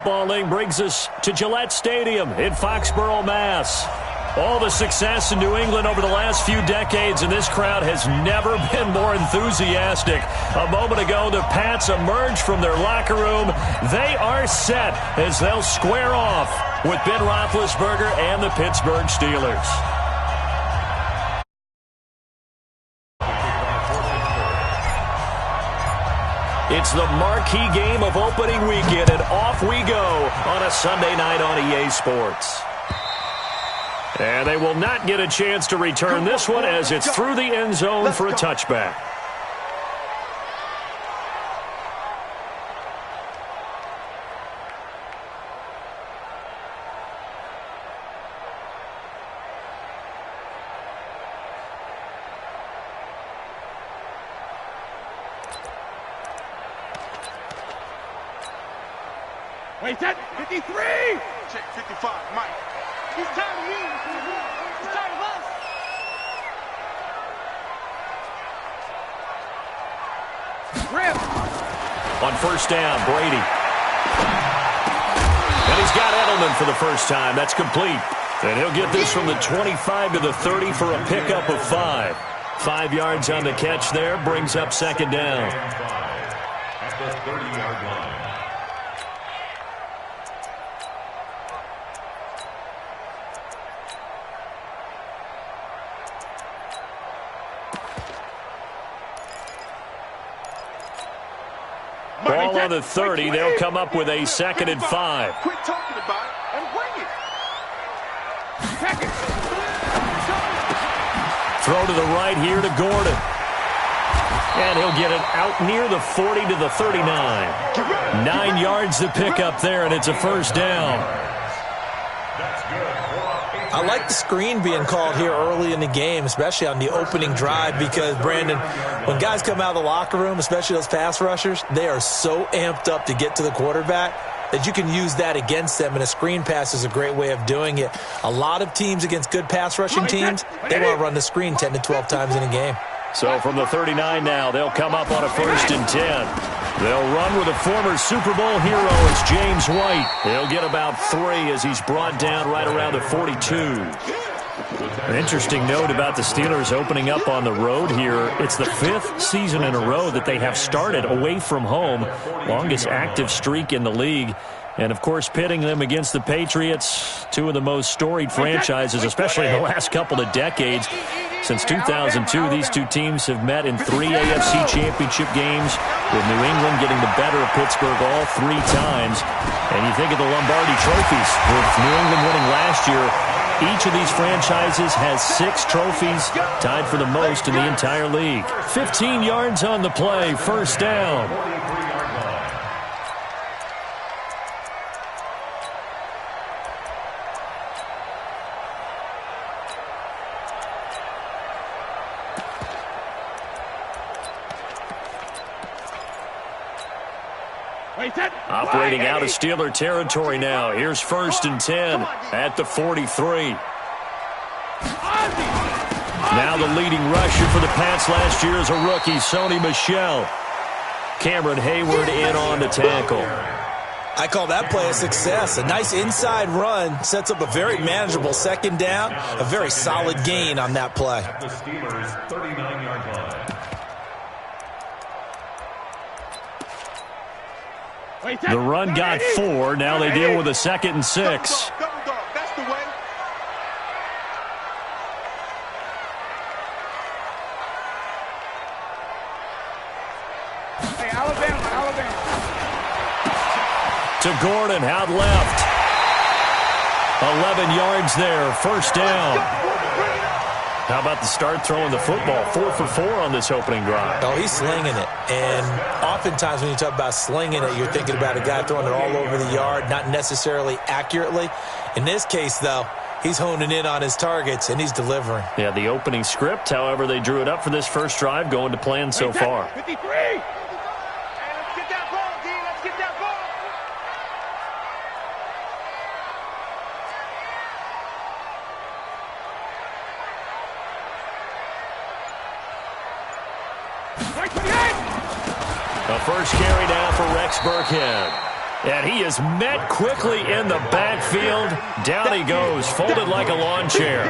Balling brings us to Gillette Stadium in Foxborough, Mass. All the success in New England over the last few decades, and this crowd has never been more enthusiastic. A moment ago, the Pats emerged from their locker room. They are set as they'll square off with Ben Roethlisberger and the Pittsburgh Steelers. It's the marquee game of opening weekend, and off we go on a Sunday night on EA Sports. And they will not get a chance to return this one as it's through the end zone for a touchback. Wait, that 53! Check 55, Mike. He's tired of you. He's tired of us. Rip. On first down, Brady. And he's got Edelman for the first time. That's complete. And he'll get this from the 25 to the 30 for a pickup of 5. 5 yards on the catch there, brings up second down. At the 30-yard line. Ball on the 30. They'll come up with a second and 5. Quit talking about it and bring it. Throw to the right here to Gordon. And he'll get it out near the 40 to the 39. 9 yards to pick up there, and it's a first down. I like the screen being called here early in the game, especially on the opening drive, because, Brandon, when guys come out of the locker room, especially those pass rushers, they are so amped up to get to the quarterback that you can use that against them, and a screen pass is a great way of doing it. A lot of teams against good pass rushing teams, they want to run the screen 10 to 12 times in a game. So from the 39 now, they'll come up on a first and 10. They'll run with a former Super Bowl hero. It's James White. He'll get about 3 as he's brought down right around the 42. An interesting note about the Steelers opening up on the road here. It's the 5th season in a row that they have started away from home. Longest active streak in the league. And, of course, pitting them against the Patriots, 2 of the most storied franchises, especially in the last couple of decades. Since 2002, these 2 teams have met in 3 AFC championship games, with New England getting the better of Pittsburgh all 3 times. And you think of the Lombardi trophies, with New England winning last year. Each of these franchises has 6 trophies, tied for the most in the entire league. 15 yards on the play, first down. Operating out of Steeler territory now. Here's first and 10 at the 43. Now the leading rusher for the Pats last year is a rookie, Sony Michel. Cameron Hayward in on the tackle. I call that play a success. A nice inside run sets up a very manageable second down. A very solid gain on that play. The Steelers' 39-yard line. The run got 4. Now they deal with a second and 6. Double dog. That's the way. Hey, Alabama. To Gordon, out left. 11 yards there, first down. How about the start throwing the football? 4 for 4 on this opening drive. Oh, he's slinging it. And oftentimes when you talk about slinging it, you're thinking about a guy throwing it all over the yard, not necessarily accurately. In this case, though, he's honing in on his targets, and he's delivering. Yeah, the opening script, however, they drew it up for this first drive, going to plan so far. 53! Hey, let's get that ball, D. Let's get that ball. The first carry now for Rex Burkhead. And he is met quickly in the backfield. Down he goes, folded like a lawn chair.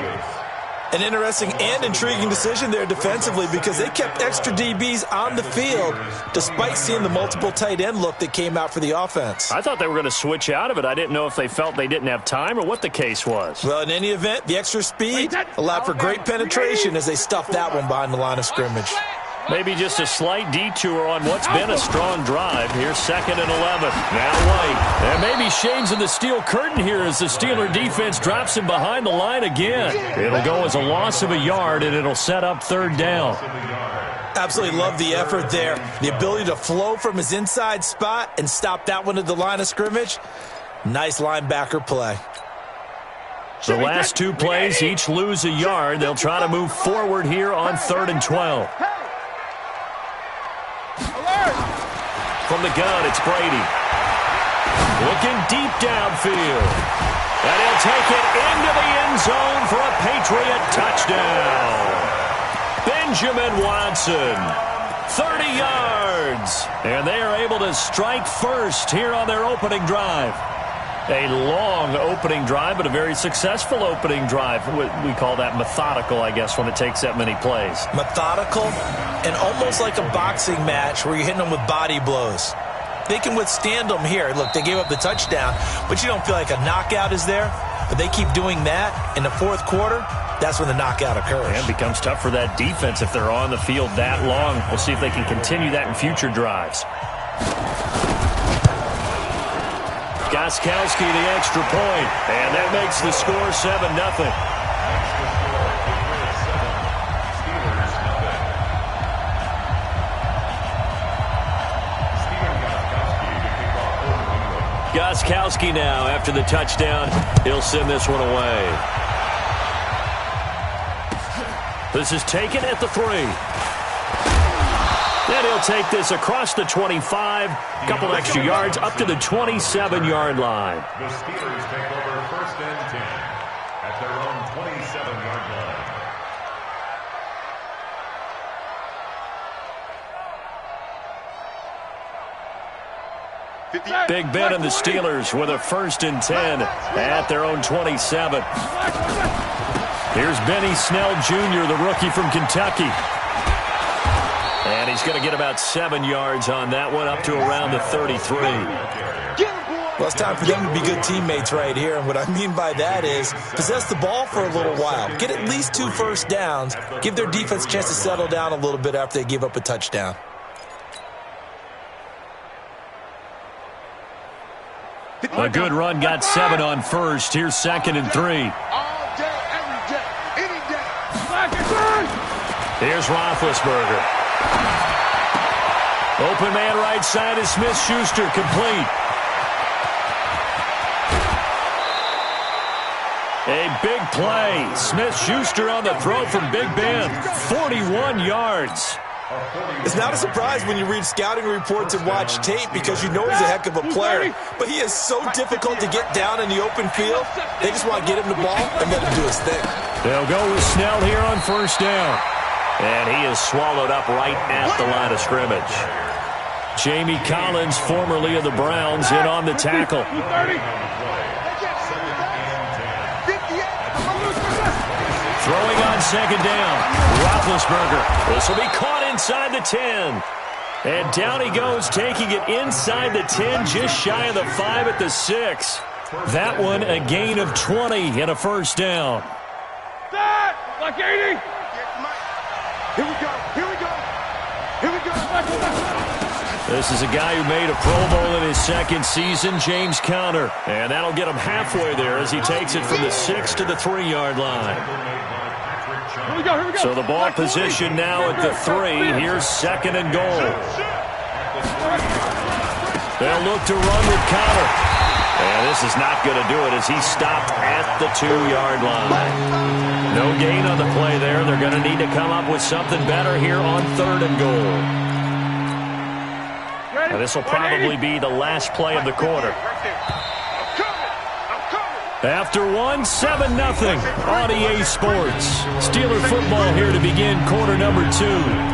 An interesting and intriguing decision there defensively because they kept extra DBs on the field despite seeing the multiple tight end look that came out for the offense. I thought they were going to switch out of it. I didn't know if they felt they didn't have time or what the case was. Well, in any event, the extra speed allowed for great penetration as they stuffed that one behind the line of scrimmage. Maybe just a slight detour on what's been a strong drive. Here's 2nd and 11. Now White. And maybe shades of the steel curtain here as the Steeler defense drops him behind the line again. It'll go as a loss of a yard, and it'll set up 3rd down. Absolutely love the effort there. The ability to flow from his inside spot and stop that one at the line of scrimmage. Nice linebacker play. The last 2 plays each lose a yard. They'll try to move forward here on 3rd and 12. From the gun, it's Brady. Looking deep downfield. And he'll take it into the end zone for a Patriot touchdown. Benjamin Watson, 30 yards. And they are able to strike first here on their opening drive. A long opening drive, but a very successful opening drive. We call that methodical, I guess, when it takes that many plays. Methodical and almost like a boxing match where you're hitting them with body blows. They can withstand them here. Look, they gave up the touchdown, but you don't feel like a knockout is there. But they keep doing that in the 4th quarter. That's when the knockout occurs. And it becomes tough for that defense if they're on the field that long. We'll see if they can continue that in future drives. Gostkowski the extra point, and that makes the score 7-0. Gostkowski now after the touchdown. He'll send this one away. This is taken at the 3. Then he'll take this across the 25, a couple extra yards, up to the 27-yard line. The Steelers take over 1st and 10 at their own 27-yard line. Big Ben and the Steelers with a 1st and 10 at their own 27. Here's Benny Snell Jr., the rookie from Kentucky. And he's going to get about 7 yards on that one, up to around the 33. Well, it's time for them to be good teammates right here. And what I mean by that is possess the ball for a little while. Get at least 2 first downs. Give their defense a chance to settle down a little bit after they give up a touchdown. A good run, got 7 on first. Here's 2nd and 3. All day, every day, any day. Here's Roethlisberger. Open man right side is Smith-Schuster, complete. A big play. Smith-Schuster on the throw from Big Ben. 41 yards. It's not a surprise when you read scouting reports and watch tape because you know he's a heck of a player. But he is so difficult to get down in the open field. They just want to get him the ball and let him do his thing. They'll go with Snell here on 1st down. And he is swallowed up right at the line of scrimmage. Jamie Collins, formerly of the Browns, in on the tackle. Throwing on 2nd down. Roethlisberger. This will be caught inside the 10. And down he goes, taking it inside the 10, just shy of the 5 at the 6. That one a gain of 20 and a 1st down. Like 80. Here we go. Here we go. Here we go. This is a guy who made a Pro Bowl in his 2nd season, James Conner. And that'll get him halfway there as he takes it from the 6 to the 3-yard line. Here we go. So the ball position now at the 3. Here's 2nd and goal. They'll look to run with Conner. And this is not going to do it as he stopped at the 2-yard line. No gain on the play there. They're going to need to come up with something better here on 3rd and goal. Now, this will probably be the last play of the quarter. After one, 7-0 on EA Sports. Steeler football here to begin quarter number 2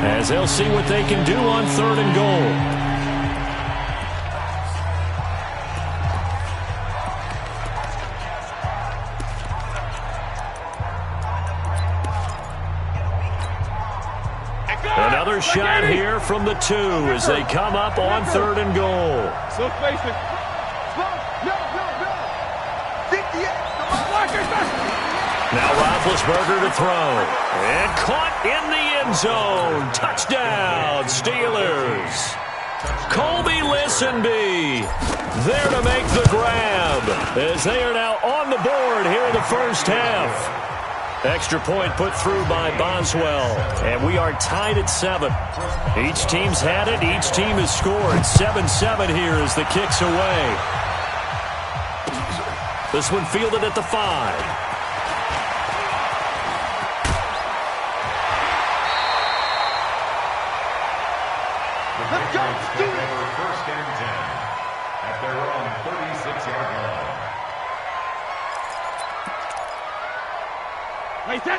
as they'll see what they can do on 3rd and goal. another shot here from the 2 as they come up on 3rd and goal. Still facing. No. 58. Now Roethlisberger to throw. And caught in the end zone. Touchdown, Steelers. Colby Listenbee there to make the grab as they are now on the board here in the first half. Extra point put through by Boswell. And we are tied at 7. Each team's had it. Each team has scored. 7-7 here as the kick's away. This one fielded at the 5. Let's go. Do it. First and 10 at their own 36-yard line.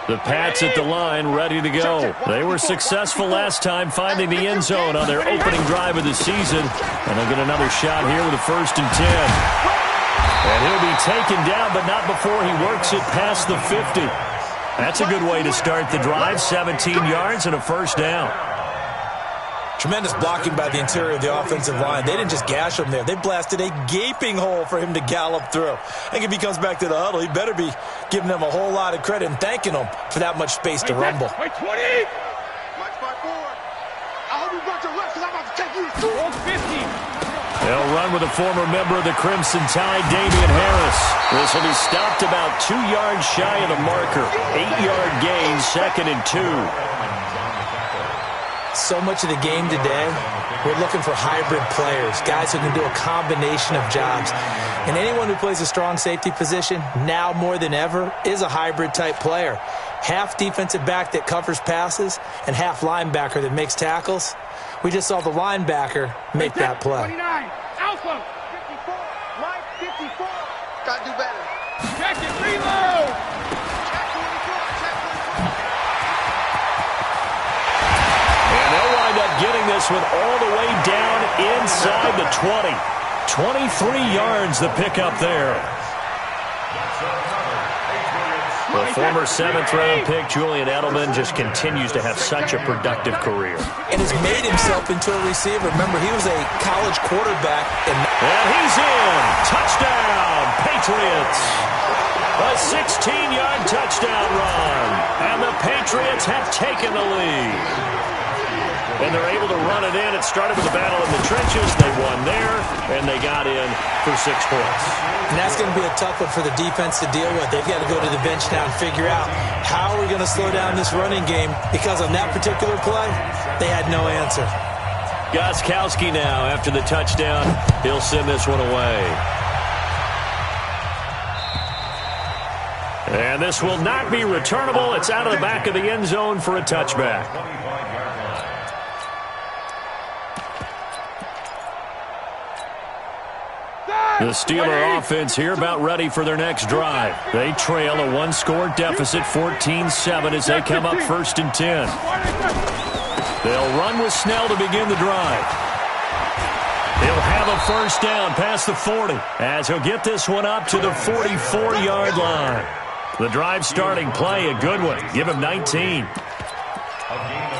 The Pats at the line, ready to go. They were successful last time finding the end zone on their opening drive of the season. And they'll get another shot here with a 1st and 10. And he'll be taken down, but not before he works it past the 50. That's a good way to start the drive. 17 yards and a 1st down. Tremendous blocking by the interior of the offensive line. They didn't just gash him there. They blasted a gaping hole for him to gallop through. I think if he comes back to the huddle, he better be giving them a whole lot of credit and thanking them for that much space to rumble. Wait, 20. Watch my forward. I hope you brought your left because I'm about to take you to 50. They'll run with a former member of the Crimson Tide, Damian Harris. This will be stopped about 2 yards shy of the marker. 8-yard gain, 2nd and 2. So much of the game today, we're looking for hybrid players, guys who can do a combination of jobs. And anyone who plays a strong safety position, now more than ever, is a hybrid-type player. Half defensive back that covers passes and half linebacker that makes tackles. We just saw the linebacker make that play. 29. Alpha. 54. Mike, 54. Gotta do better. Check it. Reload. Check 24. Check 24. And they'll wind up getting this one all the way down inside the 20. 23 yards the pickup there. The former 7th-round pick, Julian Edelman, just continues to have such a productive career. And has made himself into a receiver. Remember, he was a college quarterback. And he's in. Touchdown, Patriots. A 16-yard touchdown run. And the Patriots have taken the lead. And they're able to run it in. It started with a battle in the trenches. They won there, and they got in for 6 points. And that's going to be a tough one for the defense to deal with. They've got to go to the bench now and figure out how are we going to slow down this running game, because on that particular play, they had no answer. Gostkowski now, after the touchdown, he'll send this one away. And this will not be returnable. It's out of the back of the end zone for a touchback. The Steeler offense here about ready for their next drive. They trail a 1-score deficit, 14-7, as they come up 1st and 10. They'll run with Snell to begin the drive. He'll have a 1st down past the 40, as he'll get this one up to the 44-yard line. The drive starting play, a good one. Give him 19.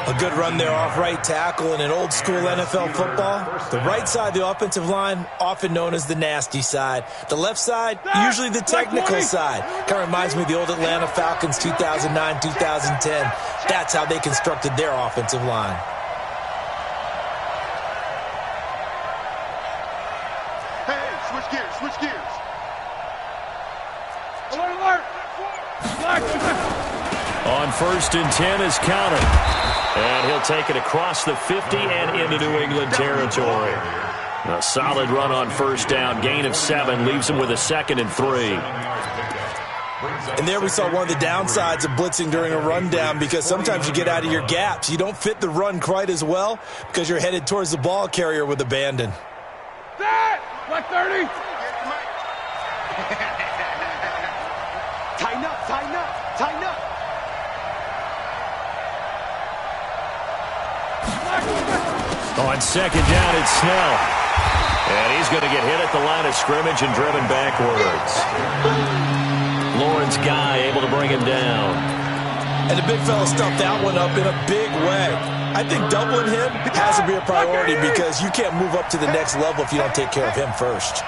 A good run there off right tackle in an old-school NFL football. The right side of the offensive line, often known as the nasty side. The left side, usually the technical side. Kind of reminds me of the old Atlanta Falcons 2009, 2010. That's how they constructed their offensive line. Hey, switch gears. Switch gears. Alert, alert. On 1st and 10 is counted. And he'll take it across the 50 and into New England territory. A solid run on 1st down. Gain of 7 leaves him with a 2nd and 3. And there we saw one of the downsides of blitzing during a rundown, because sometimes you get out of your gaps. You don't fit the run quite as well because you're headed towards the ball carrier with abandon. That! What 30? Tighten up, tighten up, tighten up. On 2nd down, it's Snell. And he's going to get hit at the line of scrimmage and driven backwards. Lawrence Guy able to bring him down. And the big fella stuffed that one up in a big way. I think doubling him has to be a priority because you can't move up to the next level if you don't take care of him first.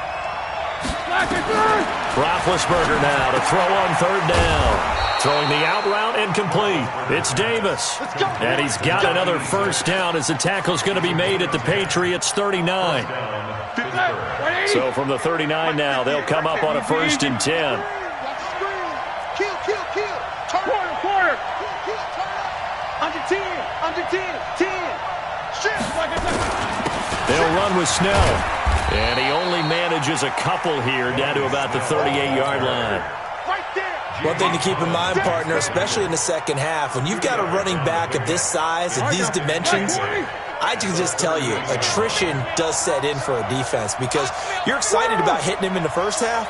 Roethlisberger now to throw on third down. Throwing the out route incomplete. It's Davis. And he's got another first down as the tackle's going to be made at the Patriots 39. So from the 39 now, they'll come up on a 1st and 10. Kill. Quarter. Under 10. 10. Shift. They'll run with Snell. And he only manages a couple here down to about the 38-yard line. Right there. One thing to keep in mind, partner, especially in the second half, when you've got a running back of this size and these dimensions, I can just tell you, attrition does set in for a defense because you're excited about hitting him in the first half.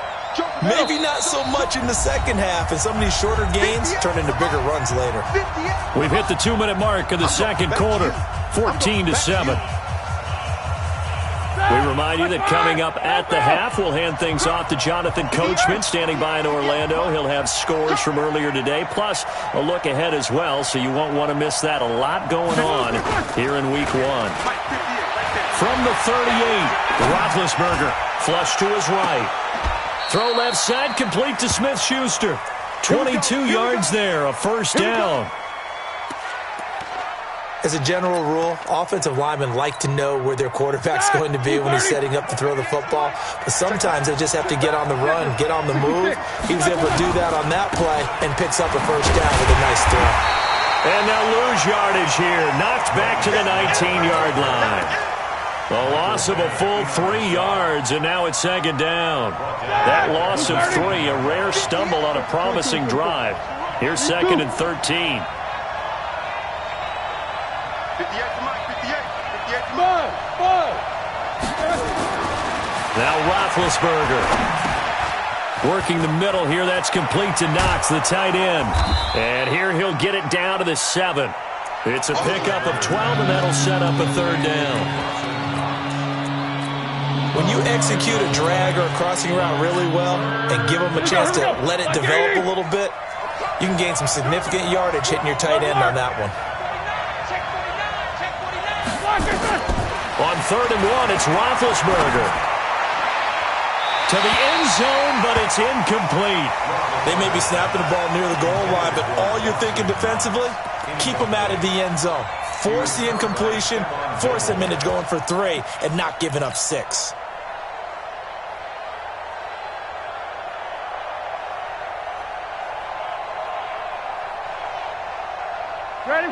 Maybe not so much in the second half, and some of these shorter gains turn into bigger runs later. We've hit the 2-minute mark of the second quarter, 14-7. We remind you that coming up at the half, we'll hand things off to Jonathan Coachman, standing by in Orlando. He'll have scores from earlier today, plus a look ahead as well, so you won't want to miss that. A lot going on here in Week 1. From the 38, Roethlisberger, flush to his right. Throw left side, complete to Smith-Schuster. 22 yards there, a first down. As a general rule, offensive linemen like to know where their quarterback's going to be when he's setting up to throw the football. But sometimes they just have to get on the run, get on the move. He was able to do that on that play and picks up a first down with a nice throw. And they'll lose yardage here. Knocked back to the 19-yard line. A loss of a full 3 yards, and now it's second down. That loss of 3, a rare stumble on a promising drive. Here's 2nd and 13. 58. Now Roethlisberger. Working the middle here. That's complete to Knox, the tight end. And here he'll get it down to the 7. It's a pickup of 12, and that'll set up a third down. When you execute a drag or a crossing route really well and give them a chance to let it develop a little bit, you can gain some significant yardage hitting your tight end on that one. On 3rd and 1, it's Roethlisberger. To the end zone, but it's incomplete. They may be snapping the ball near the goal line, but all you're thinking defensively, keep them out of the end zone. Force the incompletion, force them into going for 3, and not giving up 6.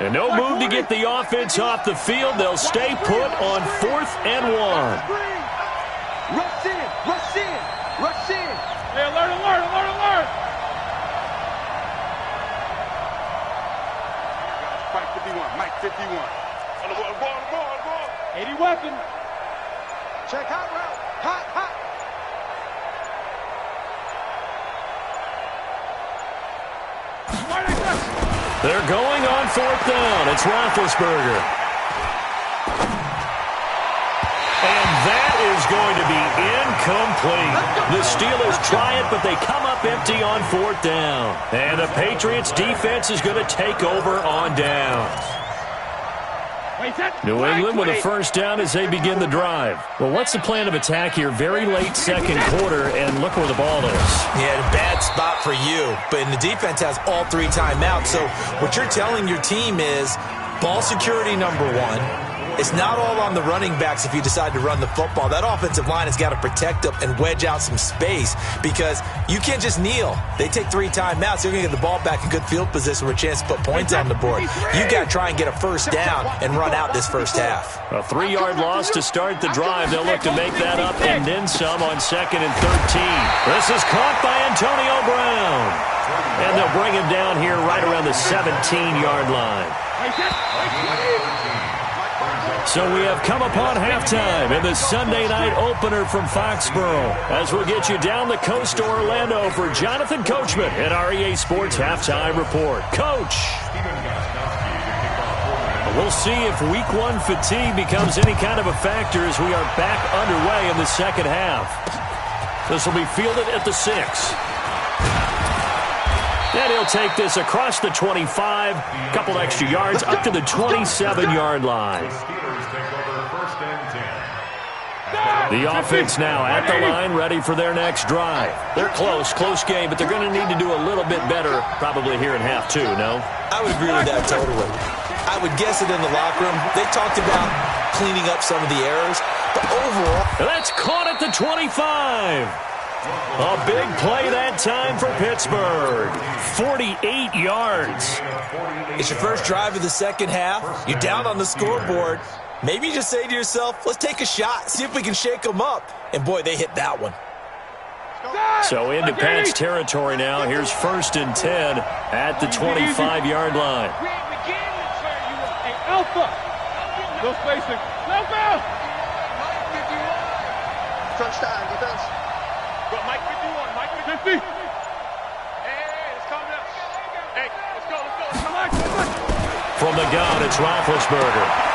And no move to get the offense off the field. They'll stay put on 4th and 1. Rush in. Hey, alert. Mike 51. On the ball. 80 weapon. Check hot route. Hot. They're going on 4th down. It's Roethlisberger. And that is going to be incomplete. The Steelers try it, but they come up empty on 4th down. And the Patriots defense is going to take over on downs. New England with a first down as they begin the drive. Well, what's the plan of attack here? Very late second quarter, and look where the ball is. Yeah, bad spot for you. But the defense has all 3 timeouts. So what you're telling your team is ball security number 1. It's not all on the running backs if you decide to run the football. That offensive line has got to protect them and wedge out some space because you can't just kneel. They take 3 timeouts. They're going to get the ball back in good field position with a chance to put points on the board. You've got to try and get a first down and run out this first half. A 3-yard loss to start the drive. They'll look to make that up and then some on 2nd and 13. This is caught by Antonio Brown. And they'll bring him down here right around the 17-yard line. So we have come upon halftime in the Sunday night opener from Foxborough as we'll get you down the coast to Orlando for Jonathan Coachman at our EA Sports Halftime Report. Coach! We'll see if Week 1 fatigue becomes any kind of a factor as we are back underway in the second half. This will be fielded at the 6. And he'll take this across the 25, a couple extra yards, up to the 27-yard line. The offense now at the line, ready for their next drive. They're close game, but they're going to need to do a little bit better probably here in half two, no? I would agree with that totally. I would guess it in the locker room. They talked about cleaning up some of the errors, but overall... That's caught at the 25. A big play that time for Pittsburgh. 48 yards. It's your first drive of the second half. You're down on the scoreboard. Maybe you just say to yourself, let's take a shot, see if we can shake them up. And, boy, they hit that one. So into Pats territory now. Here's 1st and 10 at the 25-yard line. Hey, Alpha. No spacing. Alpha. Crunch time, defense. Go, Mike 51. Mike 50. Hey, it's coming up. Hey, let's go. Come on. From the gun, it's Roethlisberger.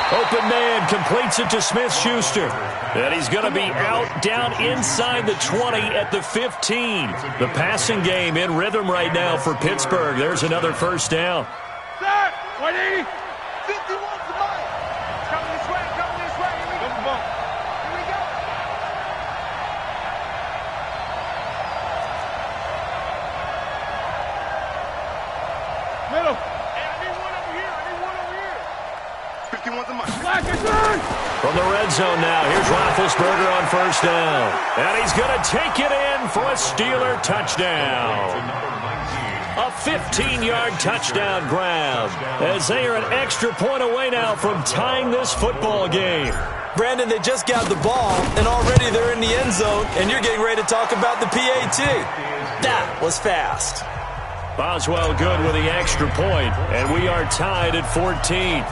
Open man completes it to Smith-Schuster. And he's going to be out down inside the 20 at the 15. The passing game in rhythm right now for Pittsburgh. There's another first down. Set. 180. 51 to Mike. Coming this way. Here we go. Middle. Hey, I need one over here. 51 to Mike. From the red zone now, here's Roethlisberger on first down. And he's going to take it in for a Steeler touchdown. A 15-yard touchdown grab as they are an extra point away now from tying this football game. Brandon, they just got the ball, and already they're in the end zone, and you're getting ready to talk about the PAT. That was fast. Boswell good with the extra point, and we are tied at 14.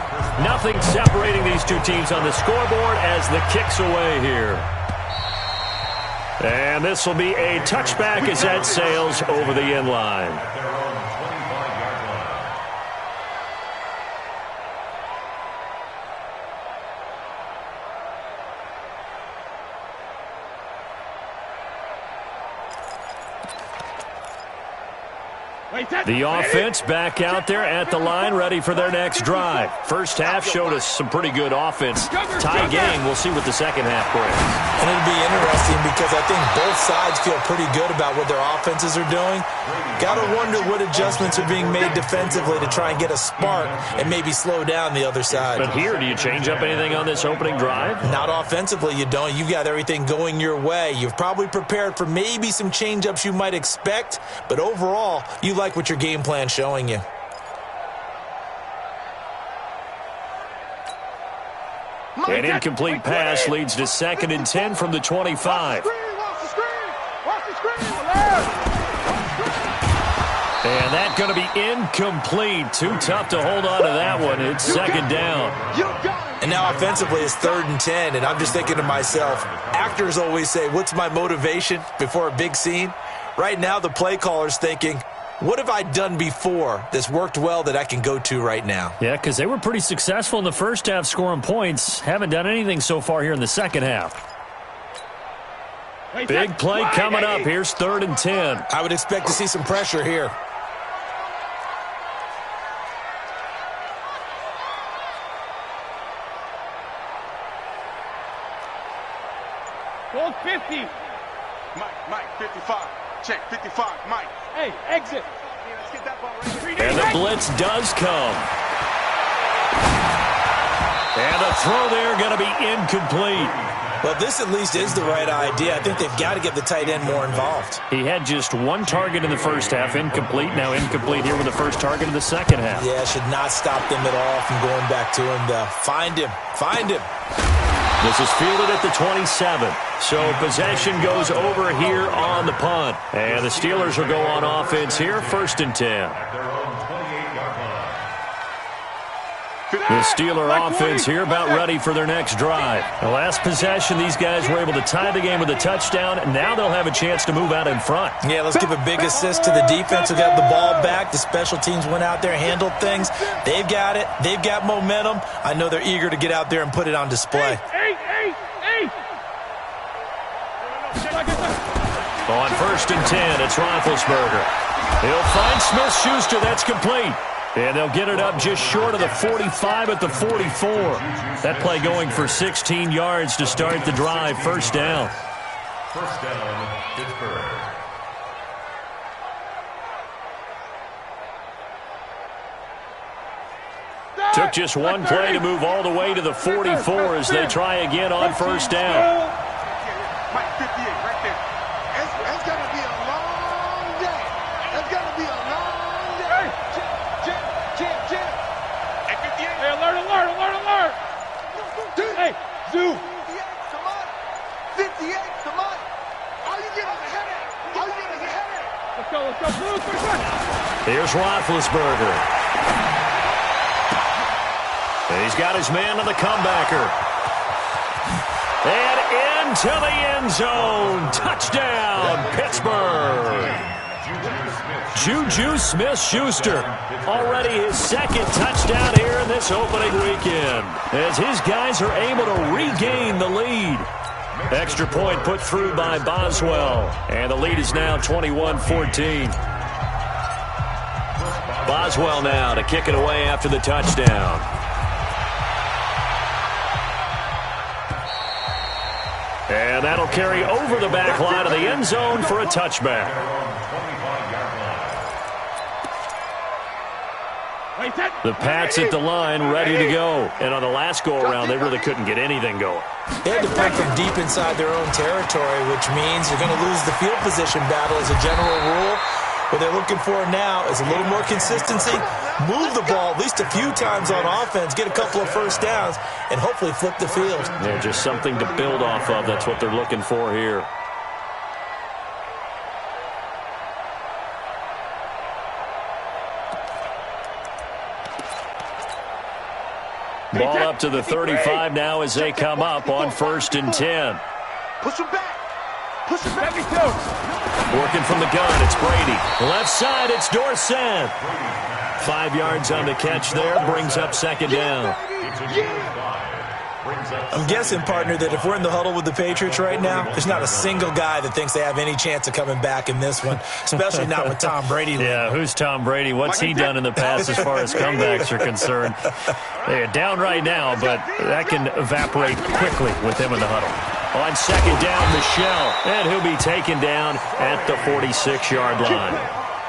Nothing separating these two teams on the scoreboard as the kick's away here. And this will be a touchback as that sails over the end line. The offense back out there at the line, ready for their next drive. First half showed us some pretty good offense. Tie game, we'll see what the second half brings. And it'll be interesting because I think both sides feel pretty good about what their offenses are doing. Got to wonder what adjustments are being made defensively to try and get a spark and maybe slow down the other side. But here, do you change up anything on this opening drive? Not offensively, you don't. You've got everything going your way. You've probably prepared for maybe some change-ups you might expect, but overall, you like what your game plan showing you. An incomplete pass leads to 2nd and 10 from the 25. And that's going to be incomplete. Too tough to hold on to that one. It's 2nd down. And now offensively it's 3rd and 10, and I'm just thinking to myself, actors always say, what's my motivation before a big scene? Right now the play caller's thinking, what have I done before that's worked well that I can go to right now? Yeah, because they were pretty successful in the first half scoring points. Haven't done anything so far here in the second half. Big play coming up. Here's 3rd and 10. I would expect to see some pressure here. Goal 50. Mike, 55. Check, 55, Mike. Hey, exit. Let's get that ball right here. And the blitz does come. And the throw there going to be incomplete. Well, this at least is the right idea. I think they've got to get the tight end more involved. He had just one target in the first half, incomplete. Now incomplete here with the first target of the second half. Yeah, should not stop them at all from going back to him. Find him. This is fielded at the 27. So possession goes over here on the punt. And the Steelers will go on offense here, 1st and 10. The Steeler offense here about ready for their next drive. The last possession, these guys were able to tie the game with a touchdown. And now they'll have a chance to move out in front. Yeah, let's give a big assist to the defense who got the ball back. The special teams went out there, handled things. They've got it. They've got momentum. I know they're eager to get out there and put it on display. Hey. On first and 10. It's Roethlisberger. He'll find Smith-Schuster. That's complete. And they'll get it up just short of the 45 at the 44. That play going for 16 yards to start the drive. First down. First down, Pittsburgh. Took just one play to move all the way to the 44 as they try again on first down. Mike 58 right there. It's going to be a long day. It's going to be a long day. Jim. Hey, 58. Hey, alert. Hey, Zoo. 58, come on. 58, come on. All you get is a headache. Let's go, Zoo. Here's Roethlisberger. He's got his man on the comebacker. And into the end zone. Touchdown, Pittsburgh. Juju Smith-Schuster. Already his second touchdown here in this opening weekend, as his guys are able to regain the lead. Extra point put through by Boswell. And the lead is now 21-14. Boswell now to kick it away after the touchdown. And that'll carry over the back line of the end zone for a touchback. The Pats at the line ready to go. And on the last go-around, they really couldn't get anything going. They had to punt from deep inside their own territory, which means you're going to lose the field position battle as a general rule. What they're looking for now is a little more consistency, move the ball at least a few times on offense, get a couple of first downs, and hopefully flip the field. Yeah, just something to build off of. That's what they're looking for here. Ball up to the 35 now as they come up on first and 10. Push him back. Working from the gun, it's Brady. Left side, it's Dorsett. 5 yards on the catch there, brings up second down. I'm guessing, partner, that if we're in the huddle with the Patriots right now, there's not a single guy that thinks they have any chance of coming back in this one, especially not with Tom Brady. Yeah, who's Tom Brady? What's he done in the past as far as comebacks are concerned? They're down right now, but that can evaporate quickly with him in the huddle. On second down, Michelle, and he'll be taken down at the 46-yard line.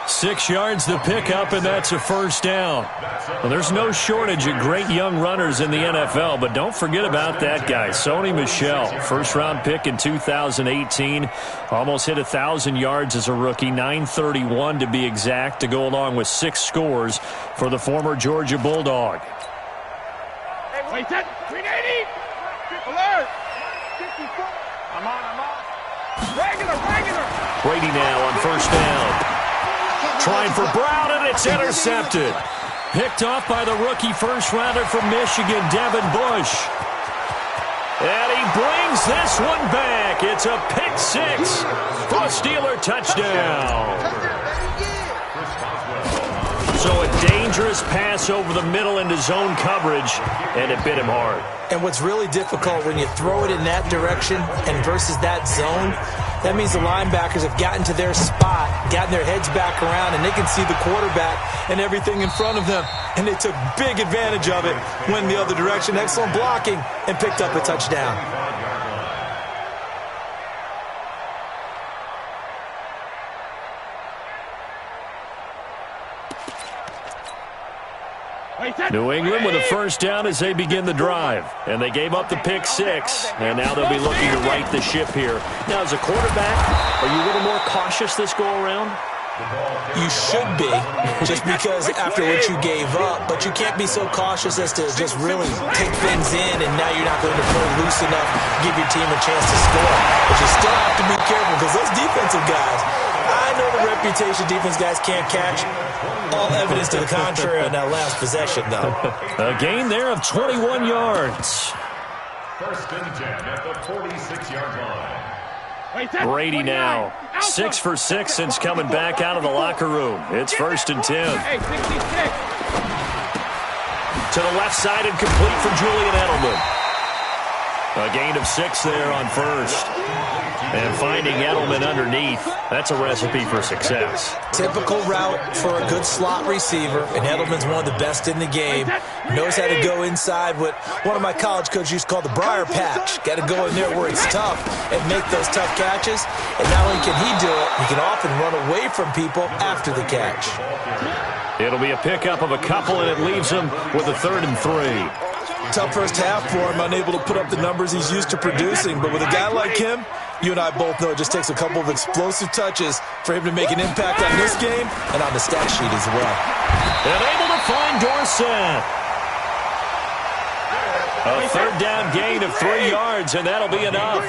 6 yards the pickup, and that's a first down. Well, there's no shortage of great young runners in the NFL, but don't forget about that guy, Sony Michel. First-round pick in 2018. Almost hit 1,000 yards as a rookie, 931 to be exact, to go along with 6 scores for the former Georgia Bulldog. Hey, wait, 380. Alert. I'm on. Regular. Brady now on first down. Trying for Brown, and it's intercepted. Picked off by the rookie first-rounder from Michigan, Devin Bush. And he brings this one back. It's a pick six for a Steeler touchdown. So a dangerous pass over the middle into zone coverage, and it bit him hard. And what's really difficult when you throw it in that direction and versus that zone, that means the linebackers have gotten to their spot, gotten their heads back around, and they can see the quarterback and everything in front of them. And they took big advantage of it, went the other direction, excellent blocking, and picked up a touchdown. New England with a first down as they begin the drive. And they gave up the pick six, and now they'll be looking to right the ship here. Now, as a quarterback, are you a little more cautious this go-around? You should be, just because after what you gave up, but you can't be so cautious as to just really take things in, and now you're not going to play loose enough to give your team a chance to score. But you still have to be careful, because those defensive guys, I know the reputation defense guys can't catch. All evidence to the contrary on that last possession, though. A gain there of 21 yards. First and 10 at the 46-yard line. Brady now 6 for 6 since coming back out of the locker room. It's first and 10. To the left side and complete for Julian Edelman. A gain of 6 there on first. And finding Edelman underneath, that's a recipe for success. Typical route for a good slot receiver, and Edelman's one of the best in the game. Knows how to go inside what one of my college coaches used to call the briar patch. Got to go in there where it's tough and make those tough catches. And not only can he do it, he can often run away from people after the catch. It'll be a pickup of a couple, and it leaves him with a 3rd and 3. Tough first half for him, unable to put up the numbers he's used to producing. But with a guy like him, you and I both know it just takes a couple of explosive touches for him to make an impact on this game and on the stat sheet as well. And able to find Dorsett. A 3rd down gain of 3 yards, and that'll be enough.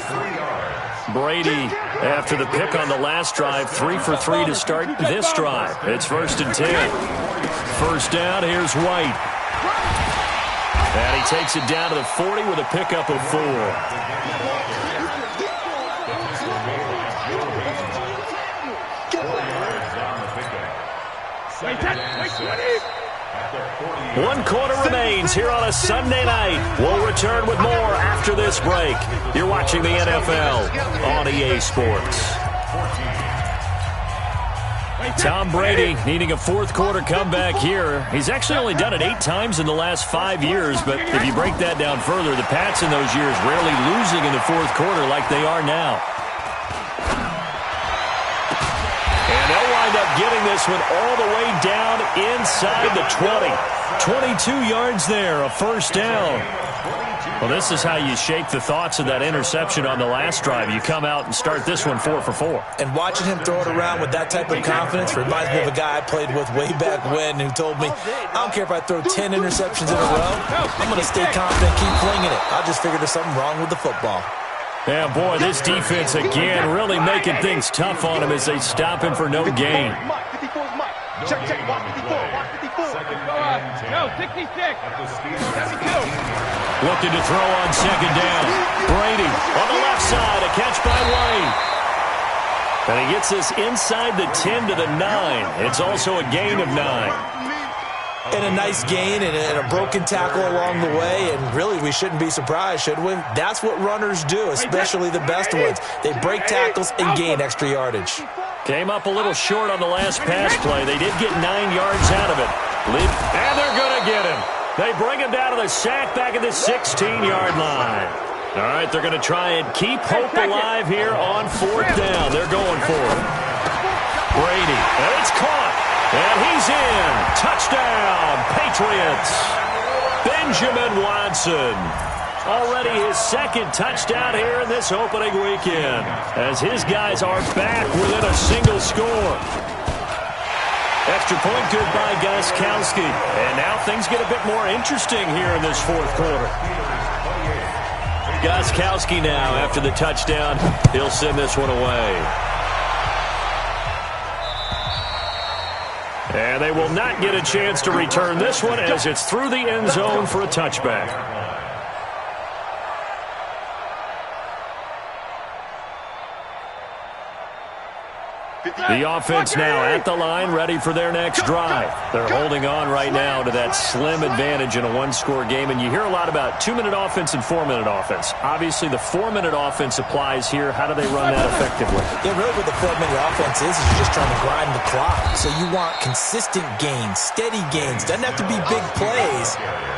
Brady, after the pick on the last drive, 3 for 3 to start this drive. It's 1st and 10. 1st down, here's White. And he takes it down to the 40 with a pickup of 4. One quarter remains here on a Sunday night. We'll return with more after this break. You're watching the NFL on EA Sports. Tom Brady needing a 4th quarter comeback here. He's actually only done it 8 times in the last 5 years, but if you break that down further, the Pats in those years rarely losing in the 4th quarter like they are now. And they'll wind up getting this one all the way down inside the 20. 22 yards there, a 1st down. Well, this is how you shake the thoughts of that interception on the last drive. You come out and start this one 4 for 4. And watching him throw it around with that type of confidence reminds me of a guy I played with way back when who told me, I don't care if I throw 10 interceptions in a row, I'm going to stay confident, keep flinging it. I just figured there's something wrong with the football. Yeah, boy, this defense again really making things tough on him as they stop him for no gain. Check, watch 54, watch 54. No, 66. 72. Looking to throw on 2nd down. Brady on the left side, a catch by White. And he gets this inside the 10 to the 9. It's also a gain of 9. And a nice gain and a broken tackle along the way, and really we shouldn't be surprised, should we? That's what runners do, especially the best ones. They break tackles and gain extra yardage. Came up a little short on the last pass play. They did get 9 yards out of it. And they're going to get him. They bring him down to the sack back at the 16-yard line. All right, they're going to try and keep hope alive here on 4th down. They're going for it. Brady, and it's caught. And he's in. Touchdown, Patriots. Benjamin Watson. Already his 2nd touchdown here in this opening weekend, as his guys are back within a single score. Extra point good by Gostkowski. And now things get a bit more interesting here in this 4th quarter. Gostkowski now, after the touchdown, he'll send this one away. And they will not get a chance to return this one as it's through the end zone for a touchback. The offense now at the line, ready for their next drive. They're holding on right now to that slim advantage in a 1-score game. And you hear a lot about 2-minute offense and 4-minute offense. Obviously, the 4-minute offense applies here. How do they run that effectively? Yeah, really what the 4-minute offense is you're just trying to grind the clock. So you want consistent gains, steady gains. Doesn't have to be big plays,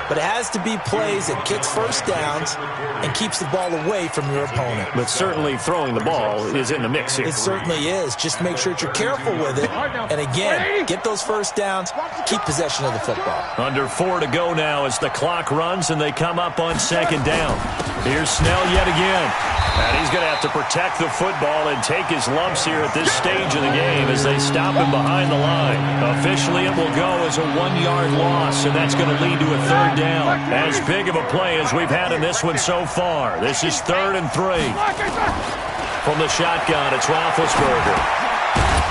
but it has to be plays that gets 1st downs and keeps the ball away from your opponent. But certainly throwing the ball is in the mix here. It certainly is. Just make sure you're careful with it. And again, get those 1st downs, keep possession of the football. Under 4 to go now as the clock runs and they come up on 2nd down. Here's Snell yet again. And he's going to have to protect the football and take his lumps here at this stage of the game as they stop him behind the line. Officially, it will go as a 1-yard loss, and that's going to lead to a 3rd down. As big of a play as we've had in this one so far. This is 3rd and 3. From the shotgun, it's Roethlisberger.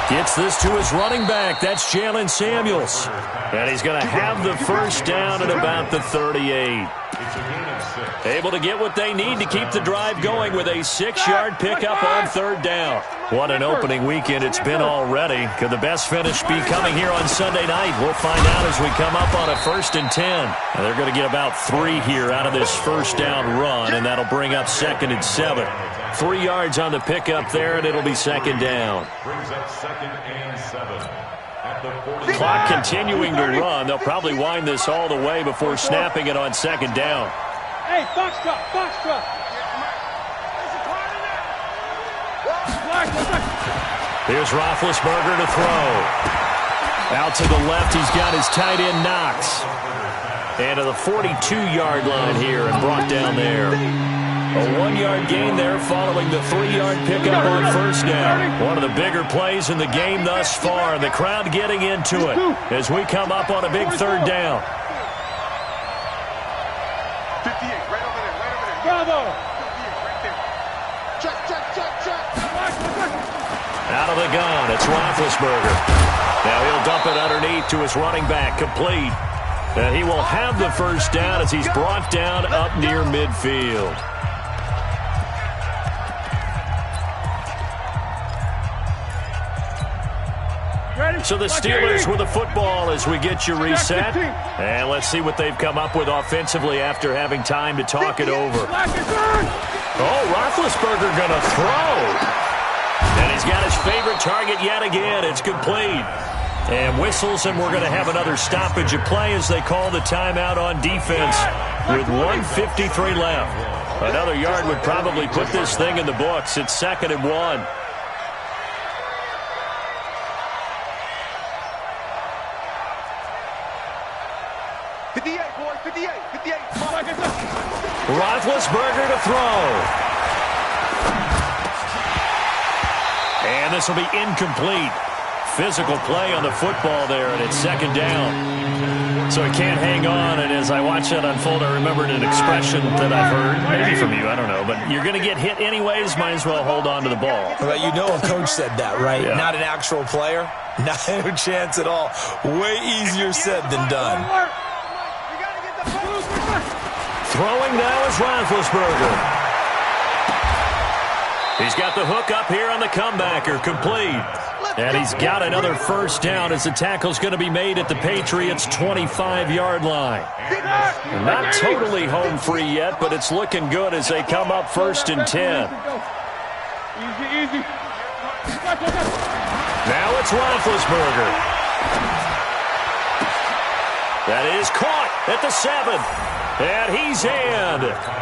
Gets this to his running back. That's Jalen Samuels. And he's going to have the 1st down at about the 38. Able to get what they need to keep the drive going with a 6-yard pickup on 3rd down. What an opening weekend it's been already. Could the best finish be coming here on Sunday night? We'll find out as we come up on a 1st and 10. And they're going to get about 3 here out of this 1st down run, and that'll bring up 2nd and 7. 3 yards on the pickup there, and it'll be second down. Brings up 2nd and 7 at the 40. Clock continuing to run. They'll probably wind this all the way before snapping it on second down. Hey, box truck, box truck. Here's Roethlisberger to throw. Out to the left, he's got his tight end Knox. And to the 42-yard line here and brought down there. A 1-yard gain there following the 3-yard pickup on first down. One of the bigger plays in the game thus far. And the crowd getting into it as we come up on a big third down. 58, right over there. Bravo. 58, right there. Check. Out of the gun, it's Roethlisberger. Now he'll dump it underneath to his running back, complete. And he will have the first down as he's brought down up near midfield. So the Steelers with the football as we get you reset. And let's see what they've come up with offensively after having time to talk it over. Oh, Roethlisberger going to throw. And he's got his favorite target yet again. It's complete. And whistles, and we're going to have another stoppage of play as they call the timeout on defense with 1:53 left. Another yard would probably put this thing in the books. It's 2nd and 1. Roethlisberger to throw. And this will be incomplete. Physical play on the football there, and it's 2nd down. So he can't hang on, and as I watch that unfold, I remembered an expression that I've heard, maybe from you, I don't know, but you're going to get hit anyways, might as well hold on to the ball. Well, you know a coach said that, right? Yeah. Not an actual player. Not a chance at all. Way easier said than done. Throwing now is Roethlisberger. He's got the hook up here on the comebacker, complete. And he's got another first down as the tackle's going to be made at the Patriots' 25-yard line. Not totally home free yet, but it's looking good as they come up 1st and 10. Easy. Now it's Roethlisberger. That is caught at the 7. And he's in.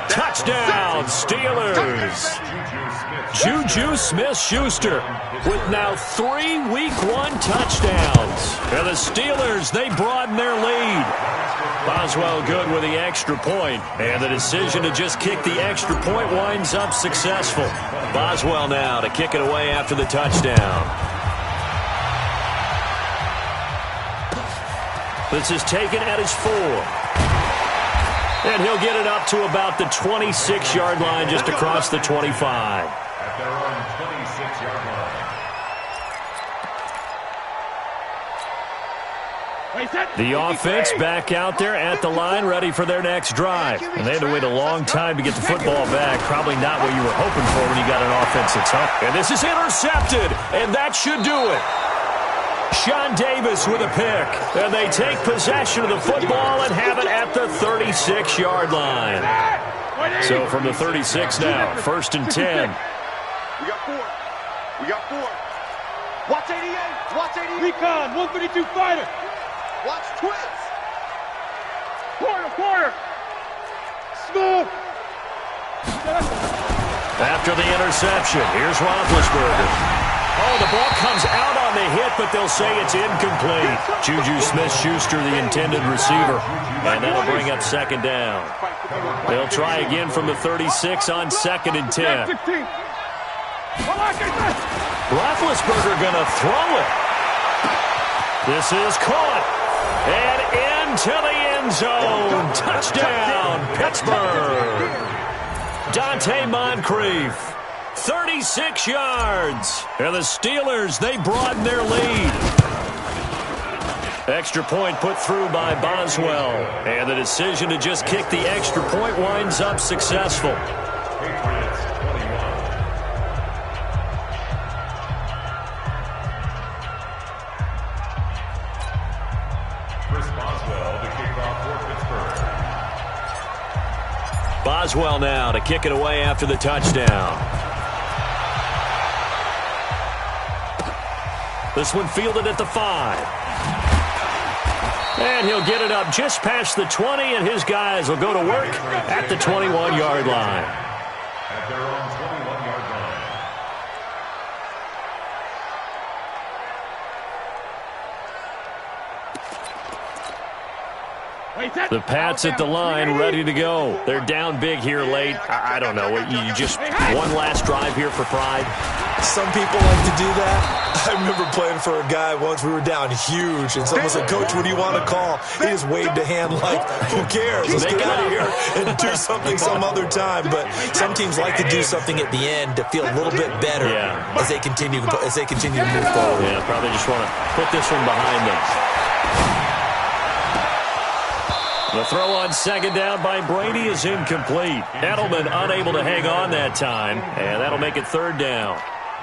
Touchdown, Steelers. Juju Smith-Schuster with now 3 Week 1 touchdowns. And the Steelers, they broaden their lead. Boswell good with the extra point. And the decision to just kick the extra point winds up successful. Boswell now to kick it away after the touchdown. This is taken at his 4. And he'll get it up to about the 26-yard line just across the 25. At their own 26-yard line. The offense back out there at the line, ready for their next drive. And they had to wait a long time to get the football back. Probably not what you were hoping for when you got an offense that's up. And this is intercepted, and that should do it. Sean Davis with a pick. And they take possession of the football and have it at the 36-yard line. So from the 36 now, 1st and 10. We got 4. Watch 88. Watch 88. Recon, 132 fighter. Watch twins. Quarter. Smooth. After the interception, here's Roethlisberger. Oh, the ball comes out on the hit, but they'll say it's incomplete. Juju Smith-Schuster, the intended receiver. And that'll bring up 2nd down. They'll try again from the 36 on 2nd and 10. Roethlisberger going to throw it. This is caught. And into the end zone. Touchdown, Pittsburgh. Dante Moncrief. 36 yards. And the Steelers, they broaden their lead. Extra point put through by Boswell. And the decision to just kick the extra point winds up successful. Patriots 21. Chris Boswell to kick off for Pittsburgh. Boswell now to kick it away after the touchdown. This one fielded at the 5. And he'll get it up just past the 20, and his guys will go to work at the 21-yard line. At their own 21-yard line. The Pats at the line, ready to go. They're down big here late. I don't know. You just one last drive here for pride? Some people like to do that. I remember playing for a guy once. We were down huge, and someone said, "Coach, what do you want to call?" He just waved a hand like, "Who cares? Let's get out of here and do something some other time." But some teams like to do something at the end to feel a little bit better as they continue to move forward. Yeah, probably just want to put this one behind them. The throw on second down by Brady is incomplete. Edelman unable to hang on that time, and that'll make it third down.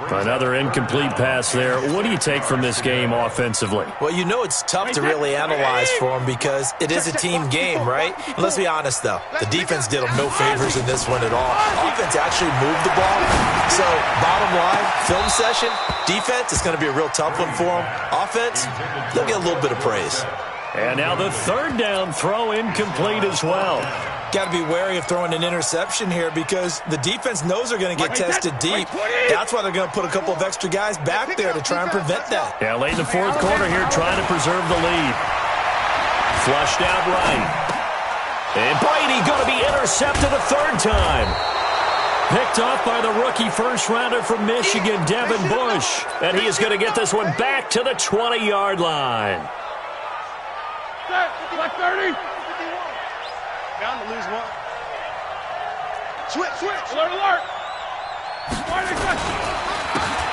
Another incomplete pass there. What do you take from this game offensively? Well, you know it's tough to really analyze for them because it is a team game, right? And let's be honest, though. The defense did them no favors in this one at all. Offense actually moved the ball. So, bottom line, film session, defense is going to be a real tough one for them. Offense, they'll get a little bit of praise. And now the third down throw incomplete as well. Got to be wary of throwing an interception here because the defense knows they're going to get tested deep. That's why they're going to put a couple of extra guys back there to try and prevent that. Yeah, late in the fourth quarter here trying to preserve the lead. Flushed out right. And Brady going to be intercepted a third time. Picked off by the rookie first-rounder from Michigan, Devin Bush. And he is going to get this one back to the 20-yard line. Like 30. Down to lose one. Switch. Alert.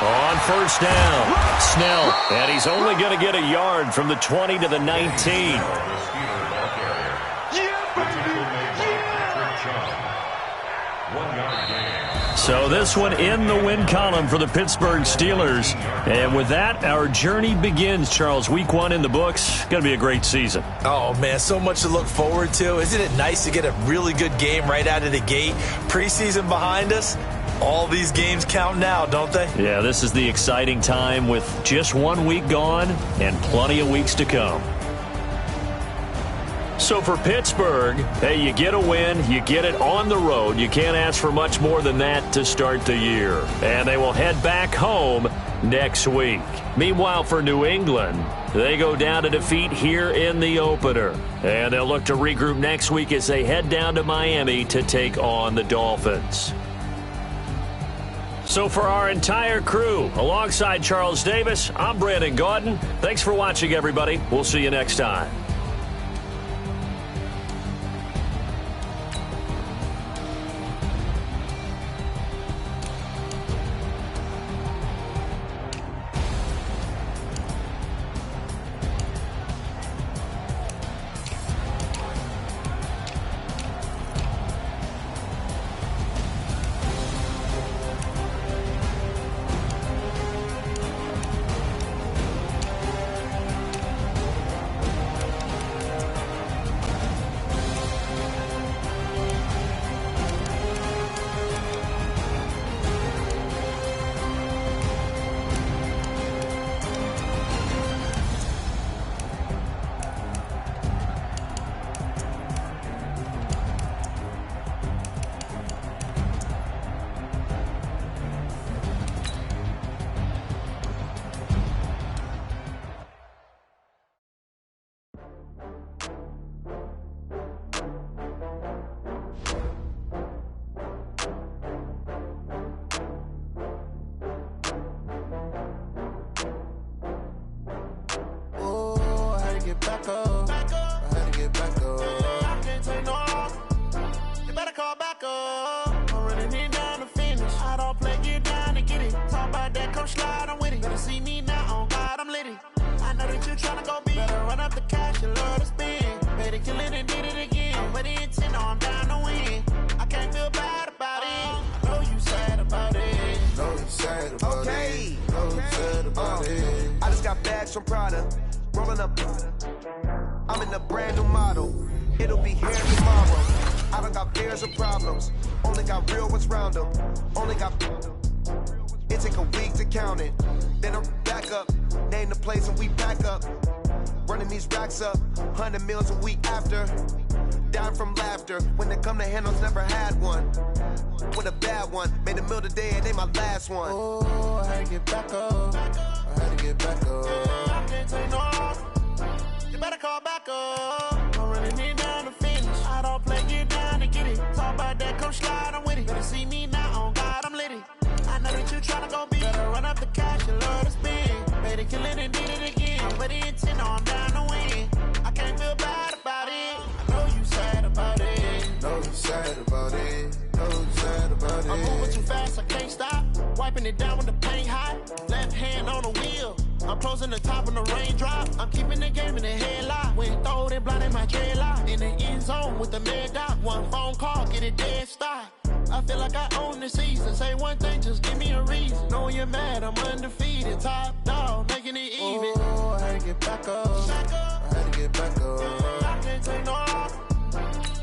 On first down, Snell. And he's only going to get a yard from the 20 to the 19. So this one in the win column for the Pittsburgh Steelers. And with that, our journey begins, Charles. Week 1 in the books. Going to be a great season. Oh, man, so much to look forward to. Isn't it nice to get a really good game right out of the gate? Preseason behind us. All these games count now, don't they? Yeah, this is the exciting time with just 1 week gone and plenty of weeks to come. So for Pittsburgh, hey, you get a win, you get it on the road. You can't ask for much more than that to start the year. And they will head back home next week. Meanwhile, for New England, they go down to defeat here in the opener. And they'll look to regroup next week as they head down to Miami to take on the Dolphins. So for our entire crew, alongside Charles Davis, I'm Brandon Gaudin. Thanks for watching, everybody. We'll see you next time. From Prada, rolling up. I'm in a brand new model. It'll be here tomorrow. I don't got fears or problems. Only got real ones round them. Only got. It take a week to count it. Then I'm back up. name the place and we pack up. Running these racks up, 100 meals a week after. Dying from laughter. When it come to handles, never had one. With a bad one, made a meal today and they my last one. Oh, I had to get back up. I had to get back up. I can't take no off. You better call back up. I'm running it down to finish. I don't play, get down to get it. Talk about that, come slide, I'm with it. Better see me now, on God, I'm litty. I know that you tryna go big. Better run up the cash, you love to spend. Better kill it and did it again. But the intent on down to win. I can't feel bad about it. I know you sad about it. Know you sad about it. Know you sad about it. I'm moving too fast, I can't stop. Wiping it down with the paint hot. Left hand on the wheel. I'm closing the top when the raindrop. I'm keeping the game in the headlock. When throwed and blinded my dreadlock. In the end zone with the mad dot. One phone call, get it dead stop. I feel like I own the season. Say one thing, just give me a reason. Knowing you're mad, I'm undefeated. Top dog, making it even. Oh, I had to get back up. I had to get back up. I can't take no off.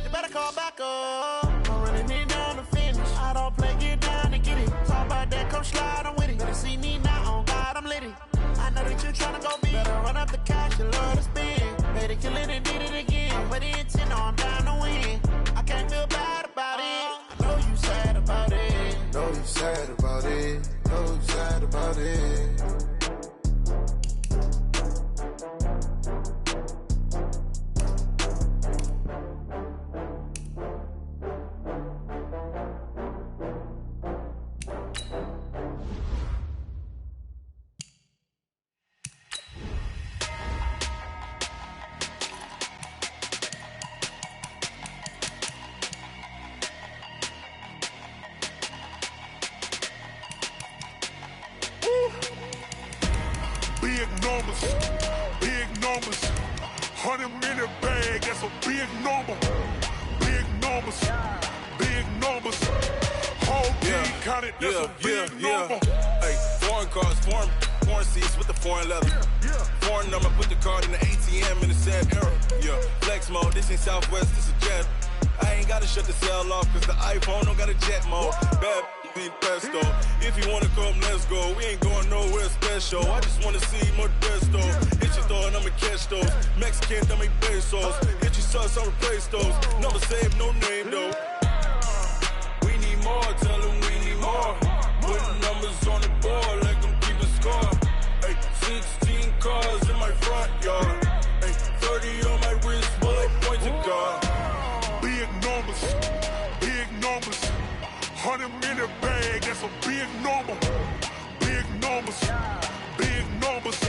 You better call back up. I'm running it down to finish. I don't play, get down to get it. Talk about that, come slide, I'm with it. Better see me now, on God, I'm litty. I know that you tryna go big. Better run up the cash, you love to spend. Better kill it and did it again. But the intent on down to win. I can't feel bad about it. I know you sad about it. Know you sad about it. Know you sad about it. Big numbers, big numbers. 100-minute bag, that's a big number. Big numbers, big numbers. Whole team counted, that's a big number. Hey, foreign cars, foreign seats with the foreign leather. Foreign number, put the card in the ATM in the sad era. Yeah, flex mode, this ain't Southwest, this a jet. I ain't gotta shut the cell off, cause the iPhone don't got a jet mode. Bad be pesto. If you wanna come, let's go. We ain't going nowhere special. I just wanna see Modesto. Hit your store and I'ma catch those. Mexican, dummy pesos. Hit your sauce, I'll replace those. Number saved, no name though. We need more, tell them we need more. Putting numbers on the board like I'm keeping score. Hey, 16 cars in my front yard. Hey, 30 on my wrist, bullet point to God. Big numbers, big numbers. 100-minute bag, that's a big number. Big numbers, big numbers.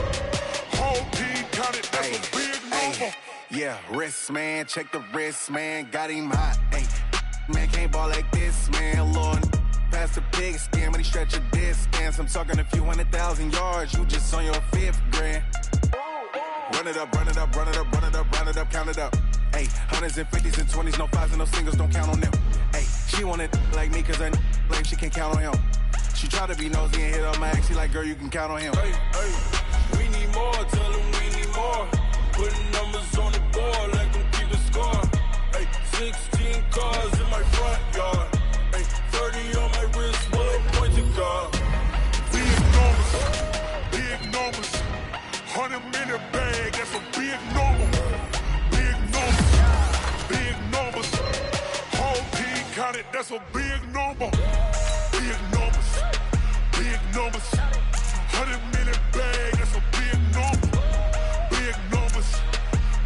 Whole team counted, that's a big number. Yeah, wrist man, check the wrist man, got him hot. Hey, man can't ball like this, man. Lord, past the pig skin, but he stretch a distance. I'm talking a few 100,000 yards, you just on your 5th grand. Run it up, run it up, run it up, run it up, run it up, count it up. Hey, 100s and 50s and 20s, no 5s and no singles, don't count on them. Hey, she want it like me, cause her like she can count on him. She try to be nosy and hit up my ex, she like, girl, you can count on him. Hey, hey, we need more, tell them we need more. Putting numbers on the board like I'm keeping score. Hey, 16 cars in my front yard. Hey, 30 on my wrist, bullet point to God. Big numbers, big numbers. 100-minute bag, that's a big number. Big numbers, big numbers. Whole team counted, that's a big number. Big numbers, big numbers. 100-minute bag, that's a big number. Big numbers,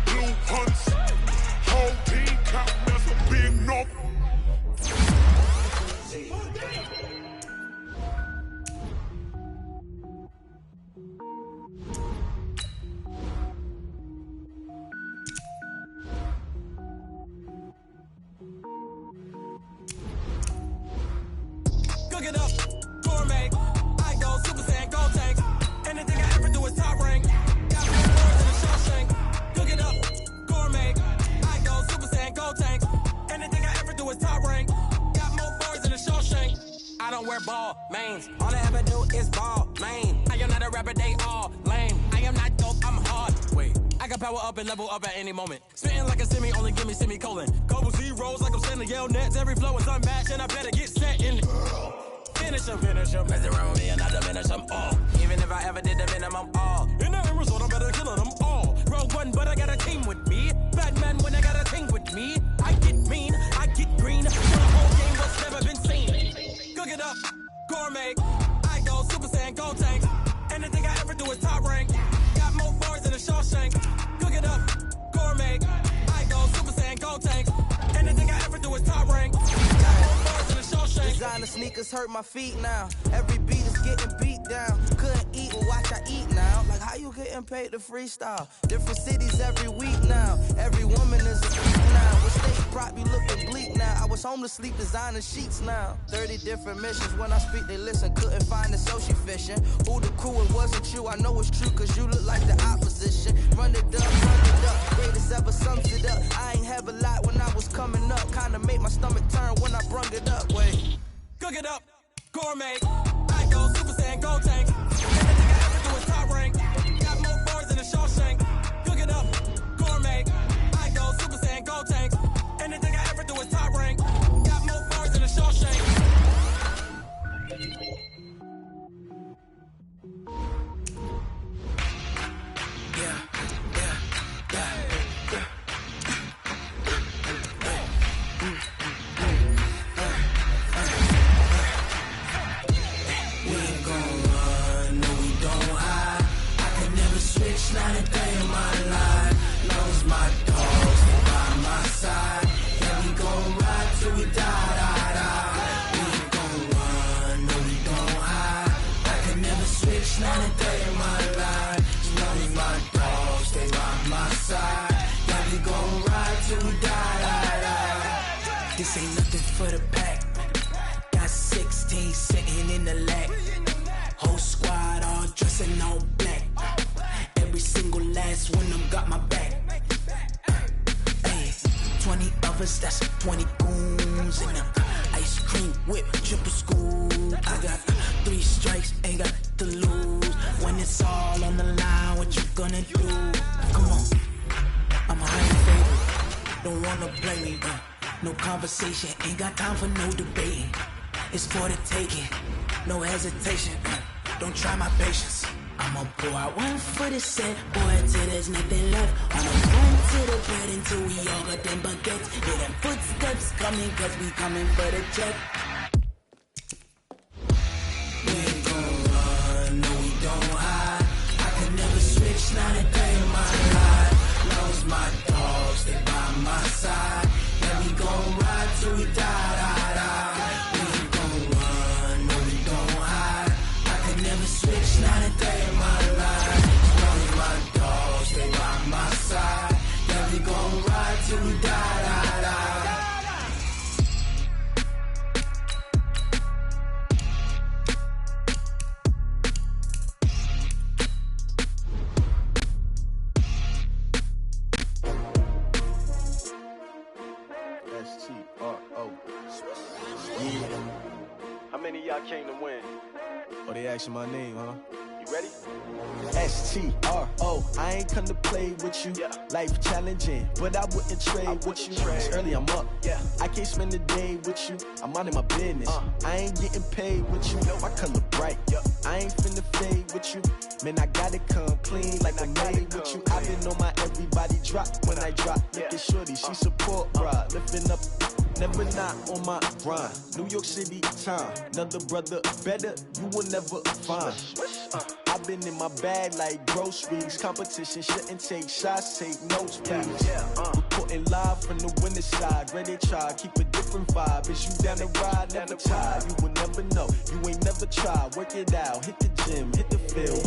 blue hunts. Whole team counting, that's a big number. Cook it up, gourmet. I go Super Saiyan, go tank. Anything I ever do is top rank. Got more words than a Shawshank. Cook it up, gourmet. I go Super Saiyan, go tank. Anything I ever do is top rank. Got more bars than a Shawshank. I don't wear ball mains. All I ever do is ball main. I am not a rapper, they all lame. I am not dope, I'm hard. Wait, I can power up and level up at any moment. Spitting like a semi, only give me semicolon. Couple zeros like I'm sending Yale nets. Every flow is unmatched and I better get set in it. finish them. Mess around with me and I diminish them all. Even if I ever did the minimum, all. In the end result, I'm better killing them all. Rogue one, but I got a team with me. Batman when I got a team with me. I get mean, I get green. So the whole game was never been seen. Cook it up, gourmet. I go Super Saiyan, go tank. Anything I ever do is top rank. Got more bars than a Shawshank. Cook it up, gourmet. I go Super Saiyan, go tank. Anything I ever do is top rank. Got more bars than a Shawshank. Designer sneakers hurt my feet now. Every beat is getting beat down. Couldn't eat, well watch I eat now. Like how you getting paid to freestyle? Different cities every week now. Every woman is a freak now. What state brought me looking bleak now. I was home to sleep designer sheets now. 30 different missions. When I speak they listen. Couldn't find it so she fishing. Who the crew, it wasn't you. I know it's true cause you look like the opposition. Run it up. Greatest ever sums it up. I ain't have a lot when I was coming up. Kinda made my stomach turn when I brung it up. Wait. Cook it up, gourmet. I go Super Saiyan, go tank. Anything I ever do is top rank. Got more bars than a Shawshank. Cook it up, gourmet. I go Super Saiyan, go tank. Anything I ever do is top rank. Got more bars than a Shawshank. Not a day in my life. Lost my dogs, they by my side. Yeah, we gon' ride till we die. We ain't gon' run, no we don't hide. I can never switch, not a day in my life. Lost my dogs, they by my side. Yeah, we gon' ride till we die. This ain't nothing for the pack. Got 16 sitting in the lag. Whole squad all dressing all black. Every single last one of them got my back. Hey, 20 of us, that's 20 goons in the ice cream whip, triple scoop. I got 3 strikes, ain't got to lose. When it's all on the line, what you gonna do? Come on, I'm a high favorite. Don't wanna blame me, no conversation, ain't got time for no debating. It's for the taking, no hesitation. Don't try my patience. I'ma pour out one for the set, boy, till there's nothing left. I'ma run to the bed until we all got them baguettes. Hear them footsteps coming, cause we coming for the check. We ain't gon' run, no we don't hide. I can never switch, not a day in my life. Lost my dogs, they by my side. Yeah, we gon' ride till we die. We ain't gon' run, no we don't hide. I can never switch, not a day in my life. Lost my dogs, they by my side. Yeah, we gon' ride till we die. S-T-R-O. Yeah. How many of y'all came to win? Oh, they asking my name, huh? You ready? S-T-R-O. I ain't come to play with you. Life challenging, but I wouldn't trade with you. It's early, I'm up. I can't spend the day with you. I'm out of my business. I ain't getting paid with you. My color bright. I ain't finna fade with you. Man, I gotta come clean like I made with you. I've been on my everybody drop when I drop. Look at shorty, she support ride. Lifting up, never not on my grind. New York City time, another brother better, you will never find. I've been in my bag like groceries. Competition shouldn't take shots, take notes, please. Reporting live from the winter side. Ready to try, keep a different vibe. Is you down the ride, never tired. You will never know, you ain't never tried. Work it out, hit the gym, hit the field.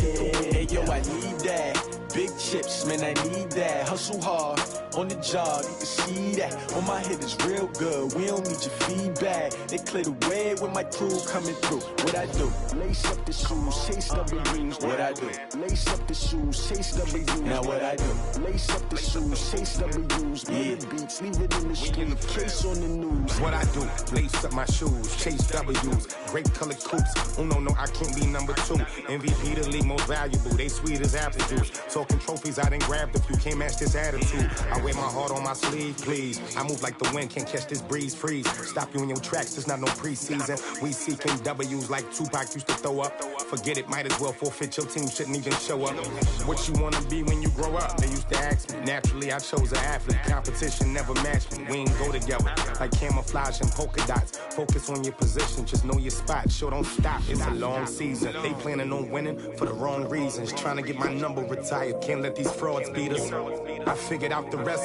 Hey yo, I need that. Big chips, man, I need that. Hustle hard, on the job, you can see that. On my head is real good, we don't need your feedback. They clear the way with my crew coming through. What I do? Lace up the shoes, chase W's. What I do? Lace up the shoes, chase W's. Now what I do? Lace up the shoes, chase W's. Bring the beats, leave it in the street, case on the news. What I do? Lace up my shoes, chase W's. Great colored coops. Oh no, I can't be number 2. MVP the league most valuable. They sweet as apple juice. Talking trophies, I done grabbed a few. Can't match this attitude. I wear my heart on my sleeve, please. I move like the wind, can't catch this breeze, freeze. Stop you in your tracks, there's not no preseason. We seeking W's like Tupac used to throw up. Forget it, might as well forfeit, your team shouldn't even show up. What you wanna be when you grow up? They used to ask me. Naturally, I chose an athlete. Competition never matched me. We ain't go together like camouflage and polka dots. Focus on your position, just know your spot. Sure, don't stop, it's a long season. They planning on winning for the wrong reasons. Trying to get my number retired, can't let these frauds beat us. I figured out the recipe.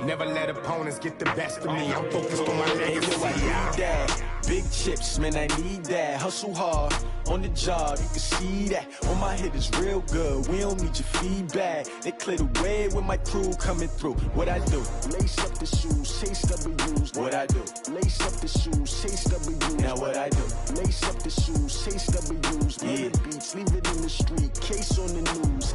Never let opponents get the best of me. I'm focused on my legacy. I need that. Big chips, man, I need that. Hustle hard on the job, you can see that. On my head is real good, we don't need your feedback. They clear the way with my crew coming through. What I do? Lace up the shoes, chase W's. What I do? Lace up the shoes, chase W's. Now what I do? Lace up the shoes, chase W's. Yeah. The beats, leave it in the street, case on the news.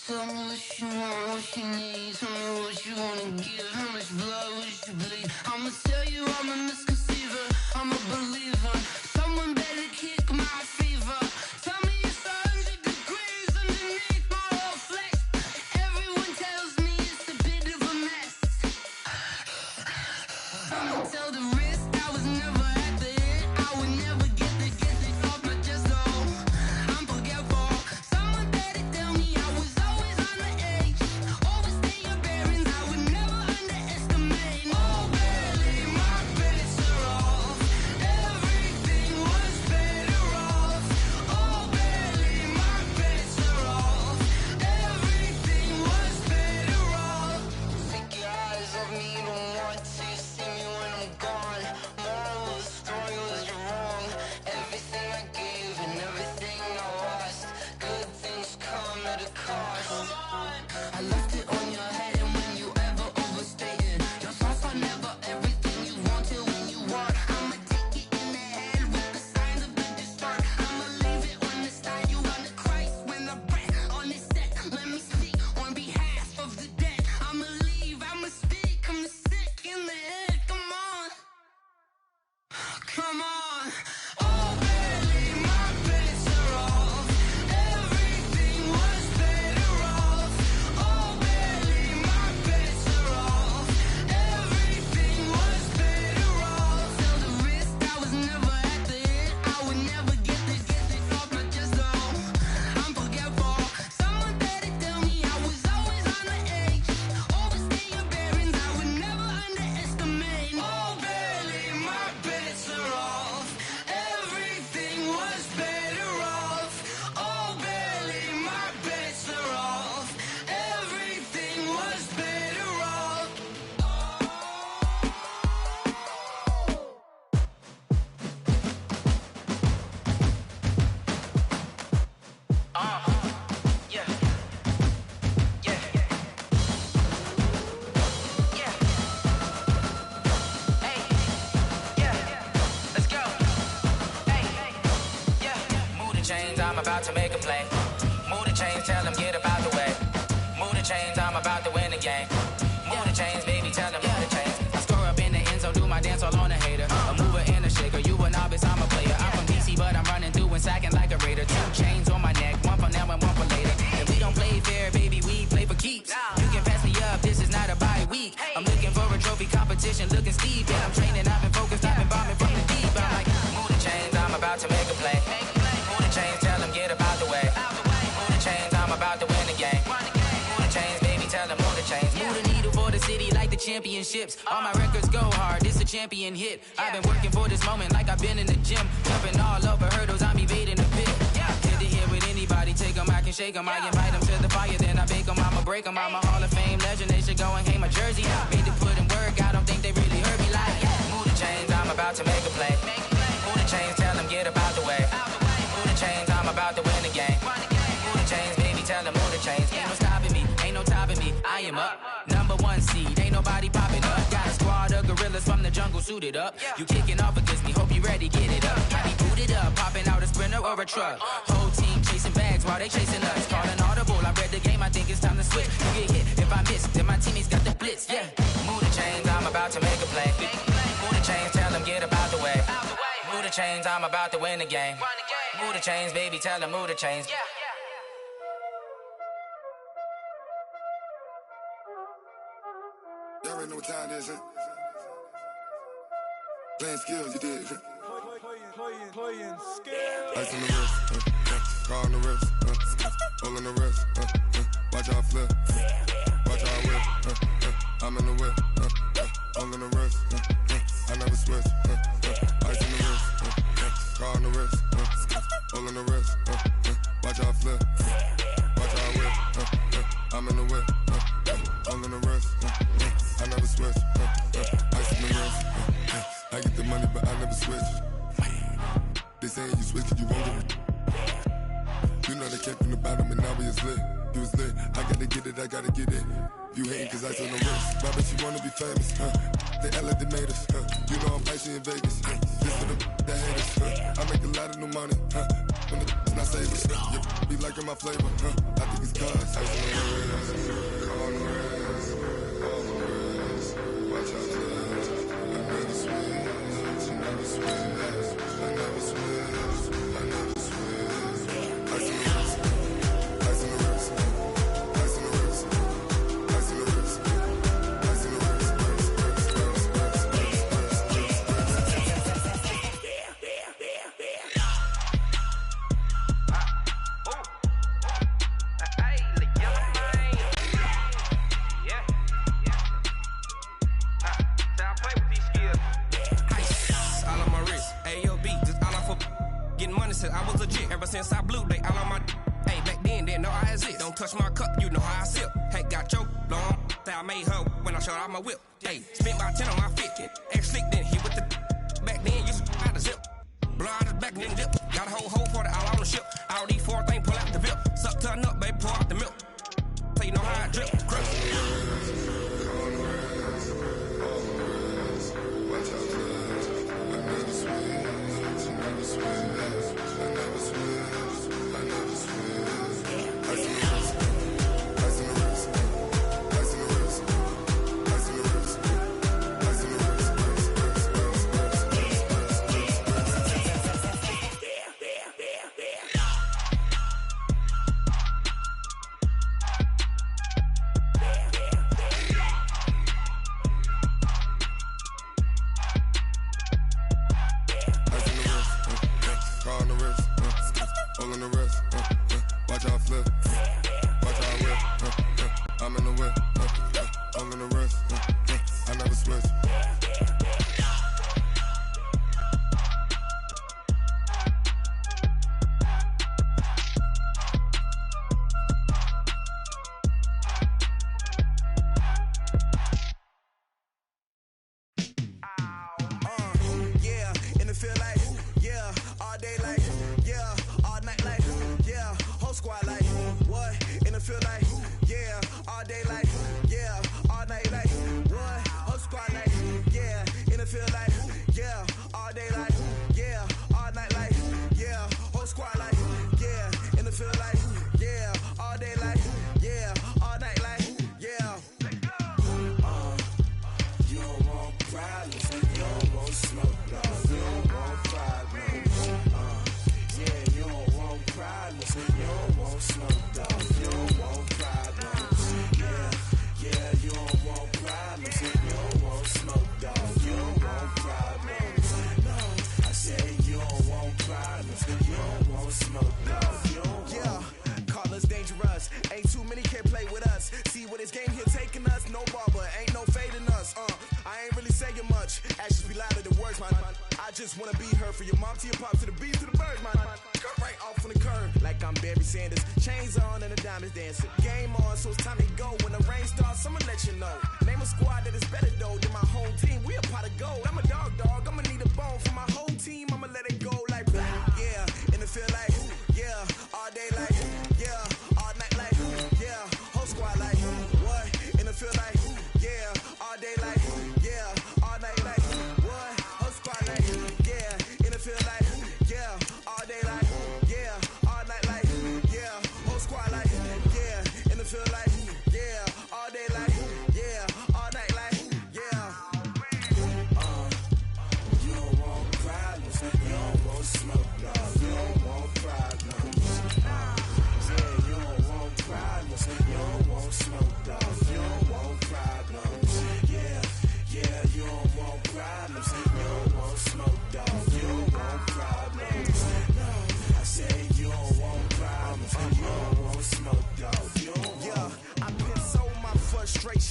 Tell me what you want, what you need. Tell me what you wanna give. How much blood would you bleed? I'ma tell you I'm a misconceiver. I'm a believer. Someone better kick my fever. Tell me it's 100 degrees underneath my whole flesh. Everyone tells me it's a bit of a mess. I'ma tell the risk I was never at the end. I would never get this off my chest though. I'm forgetful. Someone better tell me I was always on the edge. Overstay your bearings, I would never underestimate. Oh, barely, my bets are off. Everything was better off. Oh, barely, my bets are off. Everything was better off. Take your eyes off me, don't want to see me when I'm gone. Moral of the story was you're wrong. Everything I gave and everything I lost. Good things come at a cost. I left it on your head, and when you ever overstay it, your thoughts are never everything you wanted when you want. I'ma take it in the head with the signs of the distort. I'ma leave it on the side. You run the Christ when the breath on this set. Let me speak on behalf of the dead. I'ma leave, I'ma speak. I'm sick in the head. Come on, come on. Oh, barely, my bets are off. Everything was better off. Oh, barely, my bets are off. Everything was better off. Tell the risk I was never at the end. I would never get this off my chest though. I'm forgetful. Someone better tell me I was always on the edge. Overstay your bearings, I would never underestimate. Oh, barely, my bets are off. Everything was better off. Oh, barely, my bets are off. Everything was better off. Yeah. Yeah. Yeah. Hey. Yeah. Let's go. Hey. Yeah. Move the chains, I'm about to make a play. Move the chains, tell them get about the way. Move the chains, I'm about to win the game. Move the chains, baby, tell them move the chains. I score up in the end zone, do my dance all on a hater. A mover and a shaker, you a novice, I'm a player. I'm from DC, but I'm running through and sacking like a raider. 2 chains on my neck, one for now and one for later. And we don't play fair, baby, we play for keeps. You can pass me up, this is not a bye week. I'm looking for a trophy competition, looking steep. And I'm training, I've been focused, I've been bombing from the deep. I'm like, move the chains, I'm about to make a play. Move the chains, tell them get about the way. Move the chains, I'm about to win the game. Move the chains, baby, tell them move the chains. Move the needle for the city like the championships. All my records go hard, this a champion hit. I've been working for this moment like I've been in the gym. Jumping all over hurdles, I'm evading the pit. Good to hear with anybody, take them, I can shake them. I invite them to the fire, then I bake them, I'ma break them. I'm a Hall of Fame legend, they should go and hang my jersey. Made to put in work, I don't think they really heard me like. Move the chains, I'm about to make a play. Move the chains, tell them get about the way. Move the chains, I'm about to win the game. Move the chains, baby, tell them move the chains. Ain't no stopping me, ain't no topping me. I am up, #1 seed, ain't nobody popping up. Got a squad of gorillas from the jungle suited up. You kicking off against me, hope you ready, get it up. I be booted up, popping out a Sprinter or a truck. Whole team chasing bags while they chasing us. Calling audible, I read the game, I think it's time to switch. You get hit if I miss, then my teammates got the blitz, yeah. Move the chains, I'm about to make a play. chains, I'm about to win the game. Move the chains, baby, tell them move the chains. Y'all already know what time it is, huh? Playing skills, you did. Playing skills. Ice on the wrist, car on the wrist, hole on the wrist, watch how I flip, watch how I whip, I'm in the whip, hole on the wrist, I never switch, ice on the wrist, car on the wrist, hole on the wrist, watch how I flip, watch how I whip, I'm in the whip, hole on the wrist, I never switch, ice on the wrist, I get the money but I never switch. They saying you switch and you won't get it. You know they came from the bottom and now we is lit. You was lit, I gotta get it, I gotta get it. You hating cause ice on the wrist. Why bet you wanna be famous, They act like they made us, You know I'm icy in Vegas, This for them that hate us, I make a lot of new money, When the not save us, you be liking my flavor, I think it's cause ice on the wrist, on the wrist, on the wrist. Watch out for this, I never switch, I never switch. I never switch, I never switch. Ice on the wrist, ice on the wrist, ice on the wrist, ice on the wrist, ice on the wrist, I was legit ever since I blew they all on my hey back then didn't know I exist. Don't touch my cup, you know how I sip. Hey, got your long that I made her when I showed out my whip. Hey, spent about 10 on my 50. X slick then hit with the back then used to out the zip. Blow out his back then dip. Got a whole hole for the all on the ship. All these 4 things pull out the VIP. Suck turn up, baby, pour out the milk. So you know how I drip. Crush. Watch out for this. I never switch, I never switch. I never switch, I never switch. Ice on the wrist, ice on the wrist, ice on the wrist, ice on the wrist, ice on the wrist, car on the wrist, hole on the wrist, watch how I flip, watch how I whip, I'm in the whip, hole on the wrist, I never switch. Yeah, in the feel like, yeah, all day like, yeah, all night like, yeah, whole squad like, what? In the feel like, yeah, all day like, yeah, all night like, what? Whole squad like, yeah, in the feel like, yeah, all day like, yeah, all night like, yeah, whole squad like, yeah, in the feel like, yeah, all day like, yeah, all night like, yeah. You don't want problems, you don't want smoke, no. You don't want problems, yeah, you don't want problems, you don't want smoke, dog. You don't want problems, yeah, you don't want problems, you don't want smoke, dog. You don't want problems, no. I said you don't want problems, you don't want smoke, dog. You don't want. Call us dangerous, ain't too many can play with us. See what this game here taking us, no barber, ain't no fading us. I ain't really saying much. Actions be louder than words, man. I just wanna be her for your mom to your pop to the beat to the bird, man. Cut right off on the curb, like I'm Barry Sanders. Chains on and the diamonds dancing. Game on, so it's time to go. When the rain starts, I'ma let you know. Name a squad that is better though than my whole team. We a pot of gold. I'm a dog. I'ma need a bone for my whole team. I'ma let it go like yeah. In the feel like yeah, all day like yeah, all night like yeah, whole squad like what? In the feel like yeah, all day like yeah, all night like what? Whole squad like yeah, in the feel like yeah, all day like yeah, all night like yeah, whole squad like yeah, in the feel like yeah, all day like yeah, all night like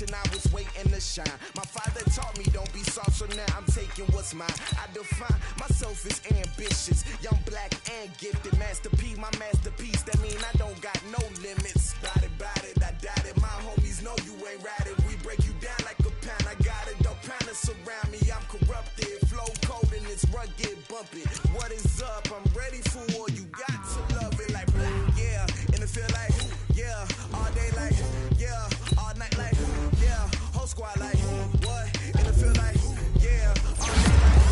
and I was waiting to shine. My father taught me don't be soft, so now I'm taking what's mine. I define myself as ambitious, young, black, and gifted. Master P, my masterpiece, that mean I don't got no limits. Bout it, I doubt it. My homies know you ain't ratted. We break you down like a pound. I got it, don't pound us around me. I'm corrupted, flow cold and it's rugged, bumpy. What is up? I'm ready for war. You got to love it like, yeah. And it feel like, yeah. All day like, yeah. All night like, yeah. Whole squad like, what? And it feel like, yeah. All day like,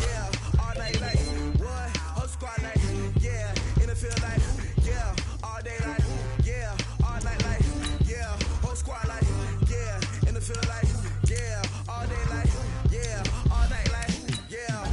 yeah. All night like, what? Whole squad like, yeah. And it feel like, yeah. All day like, yeah. All night like, yeah. Whole squad like, yeah. And it feel like, yeah. All day like, yeah. All night like, yeah.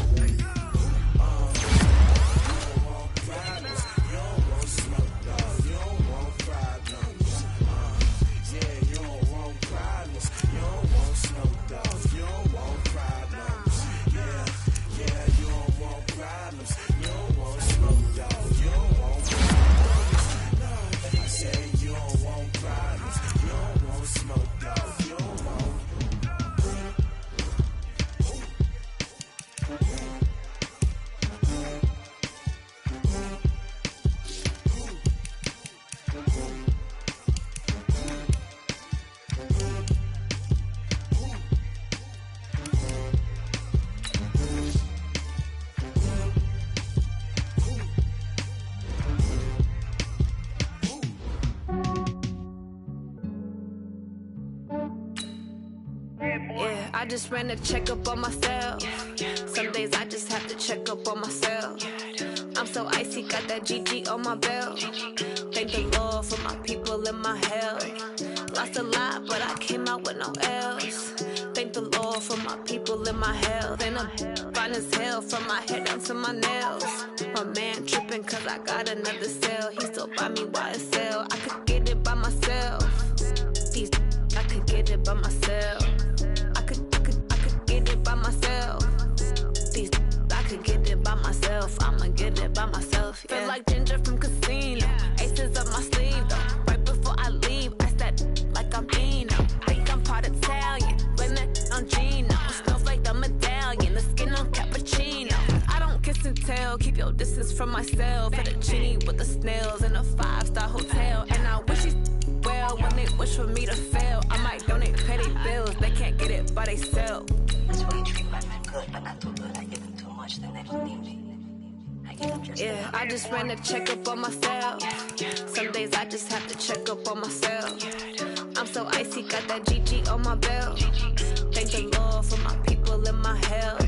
I just ran a checkup on myself. Some days I just have to check up on myself. I'm so icy, got that GG on my belt. Thank the Lord for my people and my health. Lost a lot, but I came out with no L's. Thank the Lord for my people and my health. And I'm fine as hell from my head down to my nails. My man tripping cause I got another cell. He still buy me YSL. I could get it by myself. These I could get it by myself. I could get it by myself. These I could get it by myself. I'ma get it by myself. Yeah. Feel like Ginger from Casino. Aces up my sleeve though. Right before I leave, I said like I'm Dino. Think I'm part Italian. Blame it on Gino. Snowflake the medallion. The skin on cappuccino. I don't kiss and tell. Keep your distance from myself. At a genie with the snails in a 5-star hotel. And I wish you well when they wish for me to fail. I might donate petty bills. They can't get it by themselves. That's why you treat my men good, but not too good. I give them too much, then they don't need me. Yeah, I just ran a checkup on myself. Some days I just have to check up on myself. I'm so icy, got that GG on my belt. Thank the Lord for my people and my health.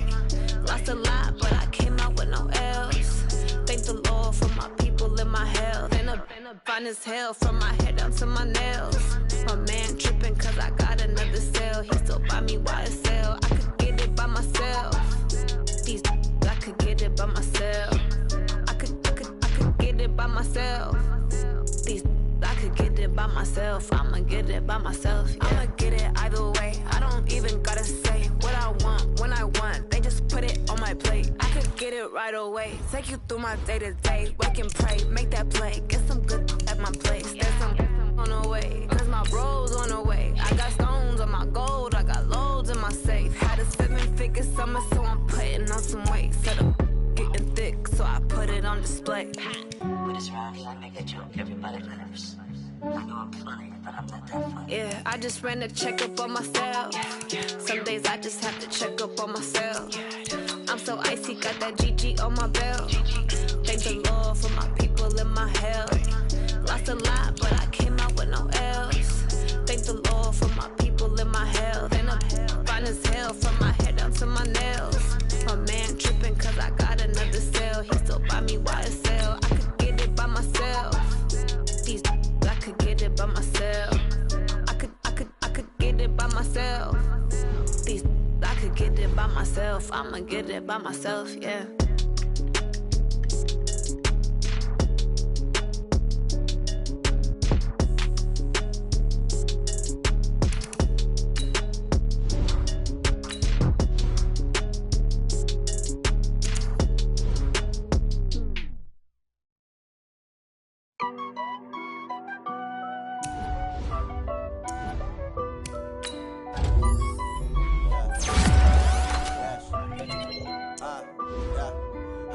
Lost a lot, but I came out with no L's. Thank the Lord for my people and my health. And I'm fine as hell from my head down to my nails. My man tripping cause I got another cell. He still buy me YSL. I could get it by myself. These I could get it by myself. I could get it by myself. These I could get it by myself. I'ma get it by myself. Yeah. I'ma get it either way. I don't even gotta say what I want when I want. They just put it on my plate. I could get it right away. Take you through my day to day. Wake and pray, make that play. Get some good at my place. There's some on the way. Cause my bro's on the way. I got stones on my gold. I got loads in my safe. Had a 7-figure summer, so I'm putting on some weight. Set up getting thick, so I put it on display. With this round here, I make a joke. Everybody laughs. I know I'm funny, but I'm not that funny. Yeah, I just ran a checkup on myself. Some days I just have to check up on myself. I'm so icy, got that GG on my belt. Thank the Lord for my people and my health. Lost a lot, but I came out with no L's. Thank the Lord for my people and my health. And I'm fine as hell from my head down to my nails. My man tripping cause I got another cell. He still buy me YSL. I could get it by myself. These I could get it by myself. I could get it by myself. These I could get it by myself. I'ma get it by myself, yeah.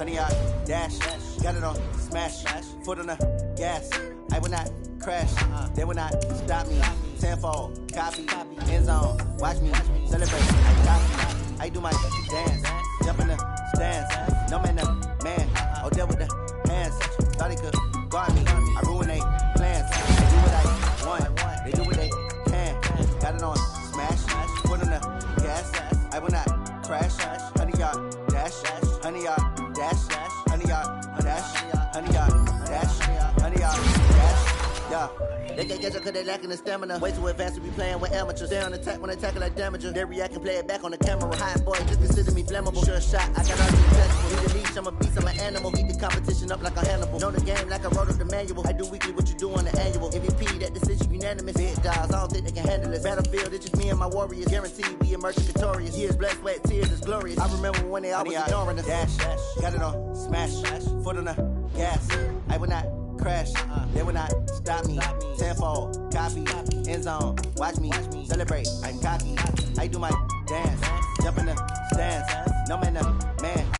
100 yard dash. Got it on smash. Foot on the gas. I will not crash. They will not stop me. Tenfold, copy, end zone. Watch me celebrate. I copy. I do my dance. Jump in the stands. No man, no man. Oh, there with the hands. Thought he could guard me. I ruin they plans. I do what I want. They do what they can. Got it on smash. Foot on the gas. I will not crash. 100 yard dash. 100 yard dash. 100 yard dash. 100 yard dash. 100 yard dash. Yeah. They can't catch up cause they lacking the stamina. Way too advanced to be playing with amateurs. They on attack when they tackle like damager. They react and play it back on the camera. Hot boy, just consider me flammable. Sure shot, I got all the intangibles. Need a leash, I'm a beast, I'm an animal. Heat the competition up like a Hannibal. Know the game like I wrote up the manual. I do weekly what you do on the annual. MVP, that decision unanimous. Big dogs, I don't think they can handle it. Battlefield, it's just me and my warriors. Guaranteed we emerge victorious. Years, blood, sweat, tears, it's glorious. I remember when they always ignoring us. Dash, got it on smash. Foot on the gas. I will not crash. They will not stop me. Tenfold, copy, end zone. Watch me celebrate. I'm cocky. I do my dance. Jump in the stands. No man, no man.